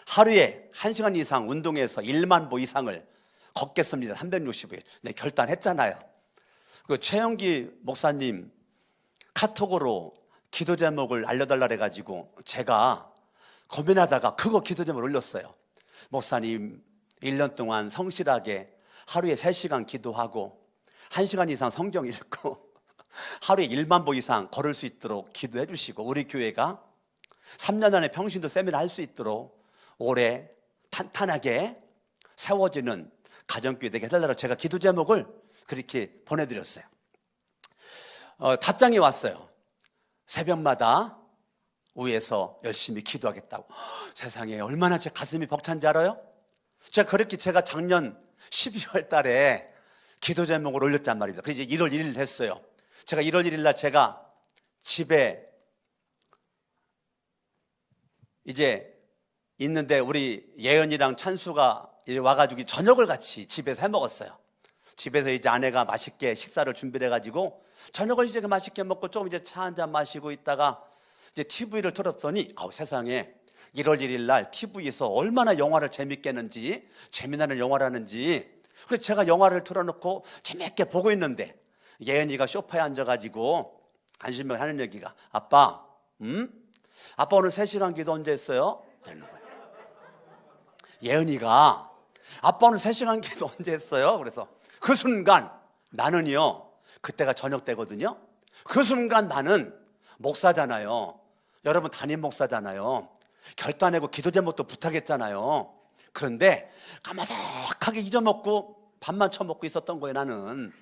하루에 1시간 이상 운동해서 1만 보 이상을 걷겠습니다. 365일. 네, 결단했잖아요. 그 최영기 목사님 카톡으로 기도 제목을 알려달라 해가지고 제가 고민하다가 그거 기도 제목을 올렸어요. 목사님 1년 동안 성실하게 하루에 3시간 기도하고 1시간 이상 성경 읽고 하루에 1만 보 이상 걸을 수 있도록 기도해 주시고, 우리 교회가 3년 안에 평신도 세미나 할 수 있도록 오래 탄탄하게 세워지는 가정교회 되게 해달라고 제가 기도 제목을 그렇게 보내드렸어요. 답장이 왔어요. 새벽마다 위에서 열심히 기도하겠다고. 세상에 얼마나 제 가슴이 벅찬지 알아요? 제가 작년 12월 달에 기도 제목을 올렸단 말입니다. 그래서 이제 1월 1일 했어요. 제가 1월 1일 날 제가 집에 이제 있는데 우리 예은이랑 찬수가 와가지고 저녁을 같이 집에서 해 먹었어요. 집에서 이제 아내가 맛있게 식사를 준비를 해가지고 저녁을 이제 맛있게 먹고 조금 이제 차 한잔 마시고 있다가 이제 TV를 틀었더니 세상에 1월 1일 날 TV에서 얼마나 영화를 재밌게 했는지, 재미나는 영화를 하는지, 그래서 제가 영화를 틀어놓고 재밌게 보고 있는데 예은이가 소파에 앉아가지고 안심을 하는 얘기가, 아빠 오늘 3시간 기도 언제 했어요? 이러는 거예요. 예은이가 아빠 오늘 3시간 기도 언제 했어요? 그래서 그 순간 나는요, 그때가 저녁 때거든요. 그 순간 나는 목사잖아요. 여러분 담임 목사잖아요. 결단하고 기도 제목도 부탁했잖아요. 그런데 까마득하게 잊어먹고 밥만 처먹고 있었던 거예요, 나는.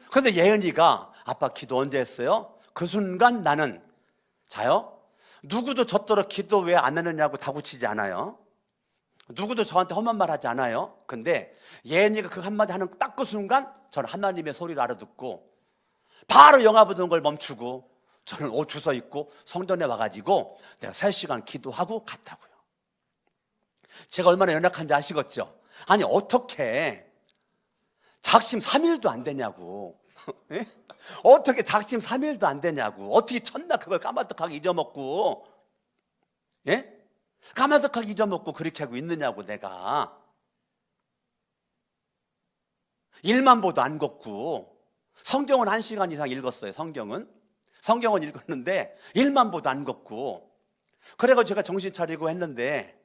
그런데 예은이가 아빠 기도 언제 했어요? 그 순간 나는, 자요? 누구도 저더러 기도 왜 안 하느냐고 다구치지 않아요. 누구도 저한테 험한 말 하지 않아요. 근데 예은이가 그 한마디 하는 딱 그 순간 저는 하나님의 소리를 알아듣고 바로 영화 보던 걸 멈추고 저는 옷 주워 입고 성전에 와가지고 내가 3시간 기도하고 갔다고요. 제가 얼마나 연약한지 아시겠죠? 아니 어떻게 작심 3일도 안 되냐고. 예? 어떻게 작심 3일도 안 되냐고. 어떻게 첫날 그걸 까마득하게 잊어먹고, 예? 까마득하게 잊어먹고 그렇게 하고 있느냐고. 내가 일만 보도 안 걷고 성경은 1시간 이상 읽었어요. 성경은 읽었는데 일만 보도 안 걷고. 그래가지고 제가 정신 차리고 했는데,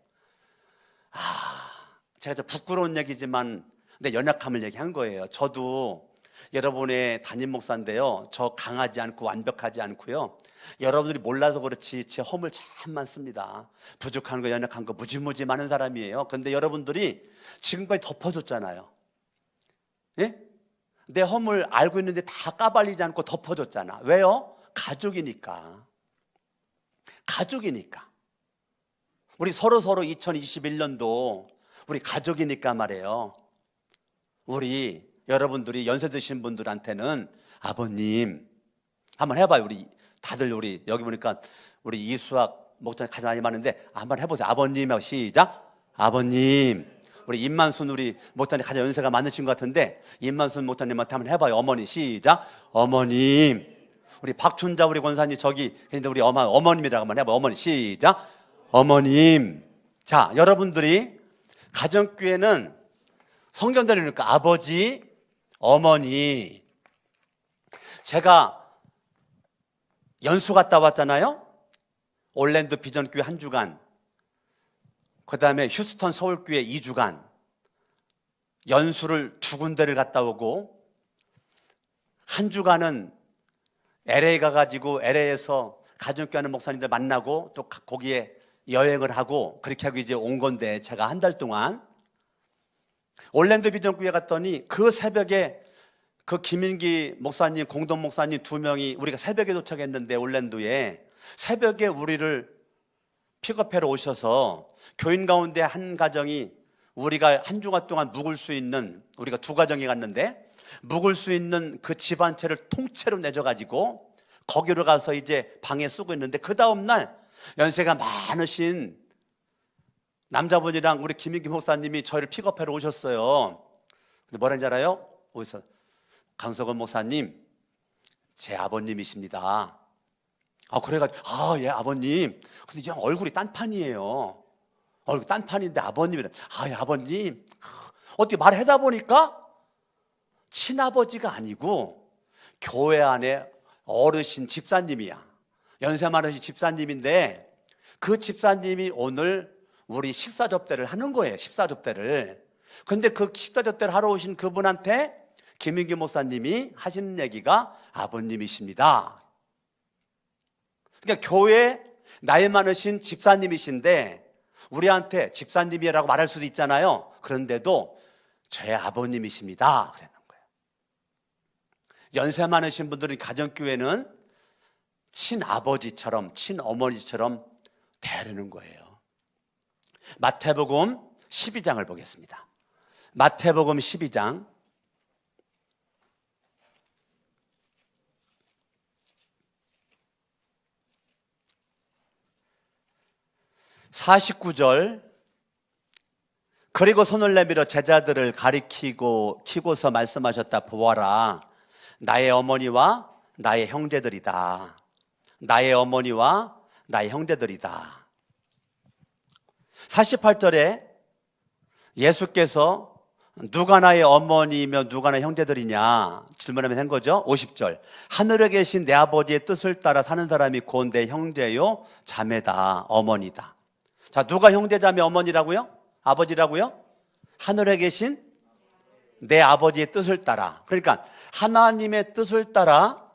제가 좀 부끄러운 얘기지만 내 연약함을 얘기한 거예요. 저도 여러분의 담임 목사인데요, 저 강하지 않고 완벽하지 않고요, 여러분들이 몰라서 그렇지 제 허물 참 많습니다. 부족한 거 연약한 거 무지무지 많은 사람이에요. 근데 여러분들이 지금까지 덮어줬잖아요. 예? 내 허물 알고 있는데 다 까발리지 않고 덮어줬잖아. 왜요? 가족이니까. 우리 서로 2021년도 우리 가족이니까 말이에요. 우리 여러분들이 연세 드신 분들한테는 아버님 한번 해봐요. 우리 다들 우리 여기 보니까 우리 이수학 목사님 가장 많이 많은데 한번 해보세요. 아버님하고 시작. 아버님. 우리 임만순 우리 목사님 가장 연세가 많으신 것 같은데 임만순 목사님한테 한번 해봐요. 어머니 시작. 어머님. 우리 박춘자 우리 권사님 저기 근데 우리 어머님이라고 한번 해봐요. 어머니 시작. 어머님. 자, 여러분들이 가정교회는 성경대로니까 아버지, 어머니. 제가 연수 갔다 왔잖아요. 올랜도 비전교회 1주간, 그 다음에 휴스턴 서울교회 2주간 연수를 2군데를 갔다 오고, 1주간은 LA 가가지고 LA에서 가정교회 하는 목사님들 만나고 또 거기에 여행을 하고 그렇게 하고 이제 온 건데, 제가 1달 동안 올랜도 비전교회 갔더니 그 새벽에 그 김인기 목사님, 공동 목사님 2명이 우리가 새벽에 도착했는데 올랜도에 새벽에 우리를 픽업해러 오셔서 교인 가운데 한 가정이 우리가 1주간 동안 묵을 수 있는, 우리가 2가정이 갔는데 묵을 수 있는 그 집 한 채를 통째로 내줘가지고 거기로 가서 이제 방에 쓰고 있는데, 그 다음날 연세가 많으신 남자분이랑 우리 김인기 목사님이 저희를 픽업해러 오셨어요. 근데 뭐라는지 알아요? 어디서? 강석원 목사님, 제 아버님이십니다. 그래가지고 예 아버님. 근데 이 형 얼굴이 딴판이에요. 얼굴 딴판인데 아버님이래. 예 아버님. 어떻게 말하다 보니까 친아버지가 아니고 교회 안에 어르신 집사님이야. 연세 많으신 집사님인데 그 집사님이 오늘 우리 식사 접대를 하는 거예요. 식사 접대를. 근데 그 식사 접대를 하러 오신 그분한테 김인기 목사님이 하시는 얘기가 아버님이십니다. 그러니까 교회 나이 많으신 집사님이신데 우리한테 집사님이라고 말할 수도 있잖아요. 그런데도 제 아버님이십니다. 그러는 거예요. 연세 많으신 분들은 가정교회는 친아버지처럼 친어머니처럼 대하는 거예요. 마태복음 12장을 보겠습니다. 마태복음 12장 49절. 그리고 손을 내밀어 제자들을 키고서 말씀하셨다. 보아라, 나의 어머니와 나의 형제들이다. 나의 어머니와 나의 형제들이다. 48절에 예수께서 누가 나의 어머니며 누가 나의 형제들이냐 질문하면 된 거죠. 50절. 하늘에 계신 내 아버지의 뜻을 따라 사는 사람이 곧 내 형제요 자매다, 어머니다. 자, 누가 형제 자매 어머니라고요? 아버지라고요? 하늘에 계신 내 아버지의 뜻을 따라. 그러니까 하나님의 뜻을 따라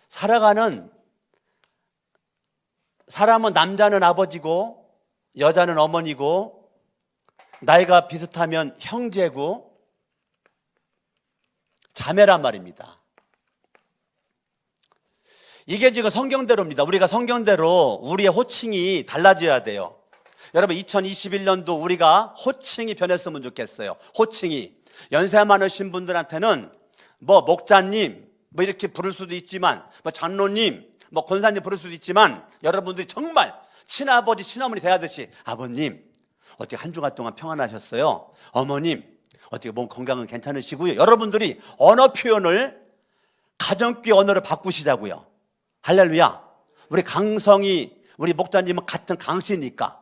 살아가는 사람은, 남자는 아버지고 여자는 어머니고 나이가 비슷하면 형제고 자매란 말입니다. 이게 지금 성경대로입니다. 우리가 성경대로 우리의 호칭이 달라져야 돼요. 여러분 2021년도 우리가 호칭이 변했으면 좋겠어요. 호칭이 연세 많으신 분들한테는 뭐 목자님, 뭐 이렇게 부를 수도 있지만, 뭐 장로님, 뭐 권사님 부를 수도 있지만, 여러분들이 정말 친아버지, 친어머니 대하듯이, 아버님, 어떻게 한 주간 동안 평안하셨어요? 어머님, 어떻게 몸 건강은 괜찮으시고요? 여러분들이 언어 표현을 가정교회 언어를 바꾸시자고요. 할렐루야. 우리 강성이, 우리 목사님은 같은 강씨니까,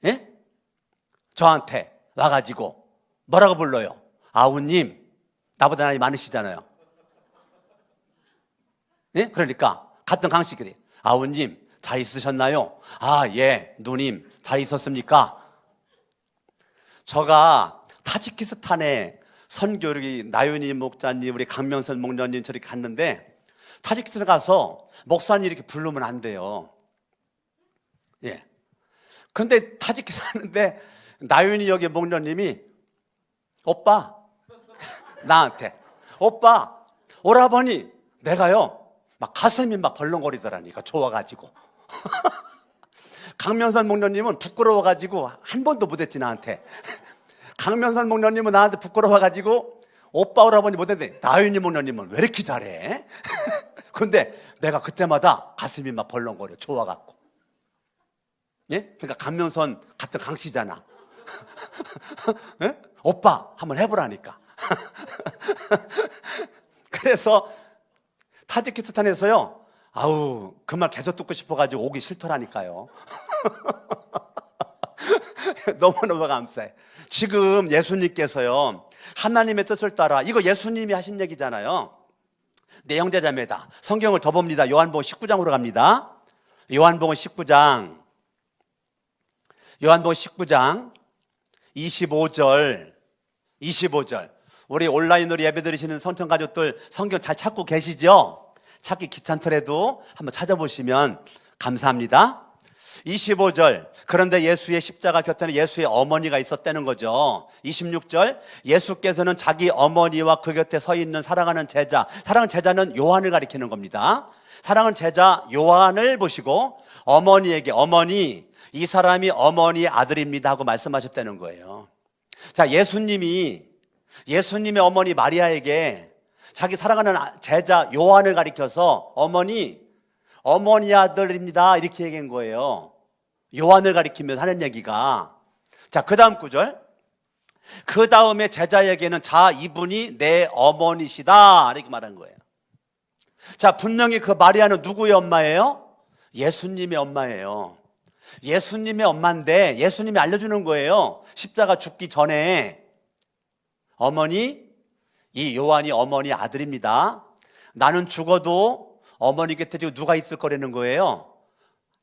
예? 저한테 와가지고 뭐라고 불러요? 아우님, 나보다 나이 많으시잖아요. 예? 그러니까 같은 강씨끼리, 아우님 잘 있으셨나요? 아, 예. 누님 잘 있었습니까? 제가 타지키스탄에 선교를 나윤희 목사님, 우리 강명선 목사님 저리 갔는데, 타지키스탄 가서 목사님 이렇게 부르면 안 돼요. 예. 근데 타지키스탄 하는데 나윤희 여기 목사님이 오빠 나한테 오빠 오라버니 내가요 막 가슴이 막 벌렁거리더라니까 좋아가지고. 강명선 목사님은 부끄러워가지고 한 번도 못했지 나한테. 강명선 목사님은 나한테 부끄러워가지고 오빠 오라버니 못했는데 나윤희 목사님은 왜 이렇게 잘해? 근데 내가 그때마다 가슴이 막 벌렁거려 좋아갖고. 예? 그러니까 강명선 같은 강씨잖아. 예? 오빠 한번 해보라니까. 그래서 타지키스탄에서요, 아우 그 말 계속 듣고 싶어가지고 오기 싫더라니까요. 너무너무 감사해. 지금 예수님께서요 하나님의 뜻을 따라, 이거 예수님이 하신 얘기잖아요. 내 형제자매다. 성경을 더 봅니다. 요한복음 19장으로 갑니다. 요한복음 19장 25절. 우리 온라인으로 예배드리시는 성천 가족들 성경 잘 찾고 계시죠? 찾기 귀찮더라도 한번 찾아보시면 감사합니다. 25절. 그런데 예수의 십자가 곁에는 예수의 어머니가 있었다는 거죠. 26절. 예수께서는 자기 어머니와 그 곁에 서 있는 사랑하는 제자, 사랑하는 제자는 요한을 가리키는 겁니다. 사랑하는 제자 요한을 보시고 어머니에게, 어머니, 이 사람이 어머니의 아들입니다 하고 말씀하셨다는 거예요. 자, 예수님의 어머니 마리아에게 자기 사랑하는 제자 요한을 가리켜서 어머니 아들입니다 이렇게 얘기한 거예요. 요한을 가리키면서 하는 얘기가. 자, 그 다음 구절. 그 다음에 제자에게는 자, 이분이 내 어머니시다 이렇게 말한 거예요. 자, 분명히 그 마리아는 누구의 엄마예요? 예수님의 엄마예요. 예수님의 엄마인데 예수님이 알려주는 거예요. 십자가 죽기 전에 어머니, 이 요한이 어머니 아들입니다. 나는 죽어도 어머니 곁에 누가 있을 거라는 거예요?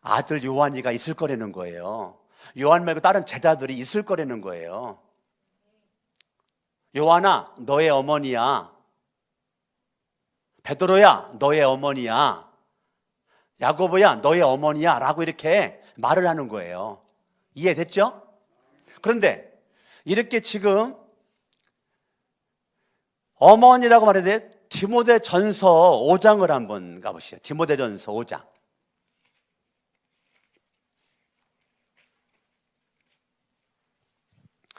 아들 요한이가 있을 거라는 거예요. 요한 말고 다른 제자들이 있을 거라는 거예요. 요한아, 너의 어머니야. 베드로야, 너의 어머니야. 야고보야, 너의 어머니야 라고 이렇게 말을 하는 거예요. 이해됐죠? 그런데 이렇게 지금 어머니라고 말해야 디모데전서 5장을 한번 가보시죠. 디모데전서 5장.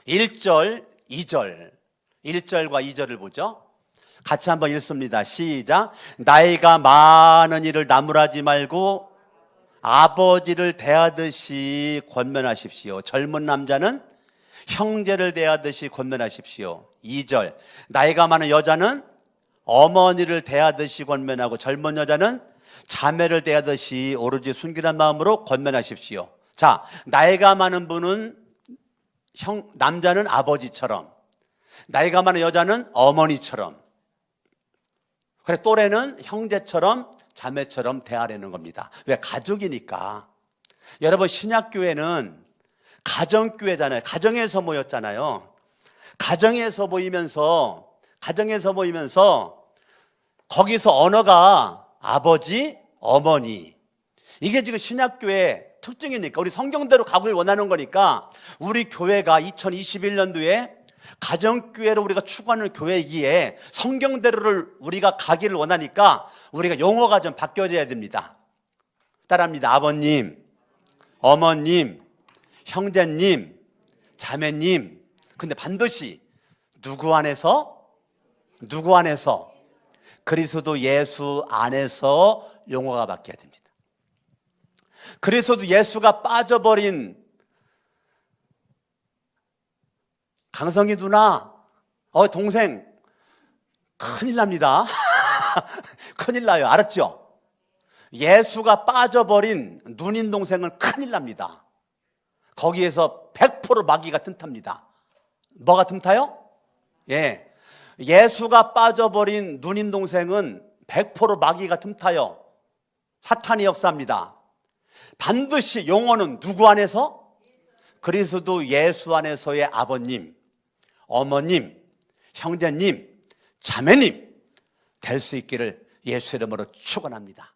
1절, 2절. 1절과 2절을 보죠. 같이 한번 읽습니다. 시작. 나이가 많은 이를 나무라지 말고 아버지를 대하듯이 권면하십시오. 젊은 남자는 형제를 대하듯이 권면하십시오. 2절. 나이가 많은 여자는 어머니를 대하듯이 권면하고 젊은 여자는 자매를 대하듯이 오로지 순결한 마음으로 권면하십시오. 자, 나이가 많은 분은 남자는 아버지처럼, 나이가 많은 여자는 어머니처럼, 그래 또래는 형제처럼 자매처럼 대하려는 겁니다. 왜? 가족이니까. 여러분, 신약교회는 가정교회잖아요. 가정에서 모였잖아요. 가정에서 모이면서 거기서 언어가 아버지, 어머니. 이게 지금 신약교회의 특징이니까, 우리 성경대로 가길 원하는 거니까, 우리 교회가 2021년도에 가정교회로 우리가 추구하는 교회이기에 성경대로를 우리가 가기를 원하니까 우리가 용어가 좀 바뀌어져야 됩니다. 따라합니다. 아버님, 어머님, 형제님, 자매님. 근데 반드시 누구 안에서 그리스도 예수 안에서 용어가 바뀌어야 됩니다. 그리스도 예수가 빠져버린 강성희 누나, 동생, 큰일 납니다. 큰일 나요. 알았죠? 예수가 빠져버린 누님 동생은 큰일 납니다. 거기에서 100% 마귀가 틈탑니다. 뭐가 틈타요? 예. 예수가 빠져버린 누님 동생은 100% 마귀가 틈타요. 사탄이 역사합니다. 반드시 용어는 누구 안에서? 그리스도 예수 안에서의 아버님, 어머님, 형제님, 자매님 될 수 있기를 예수 이름으로 축원합니다.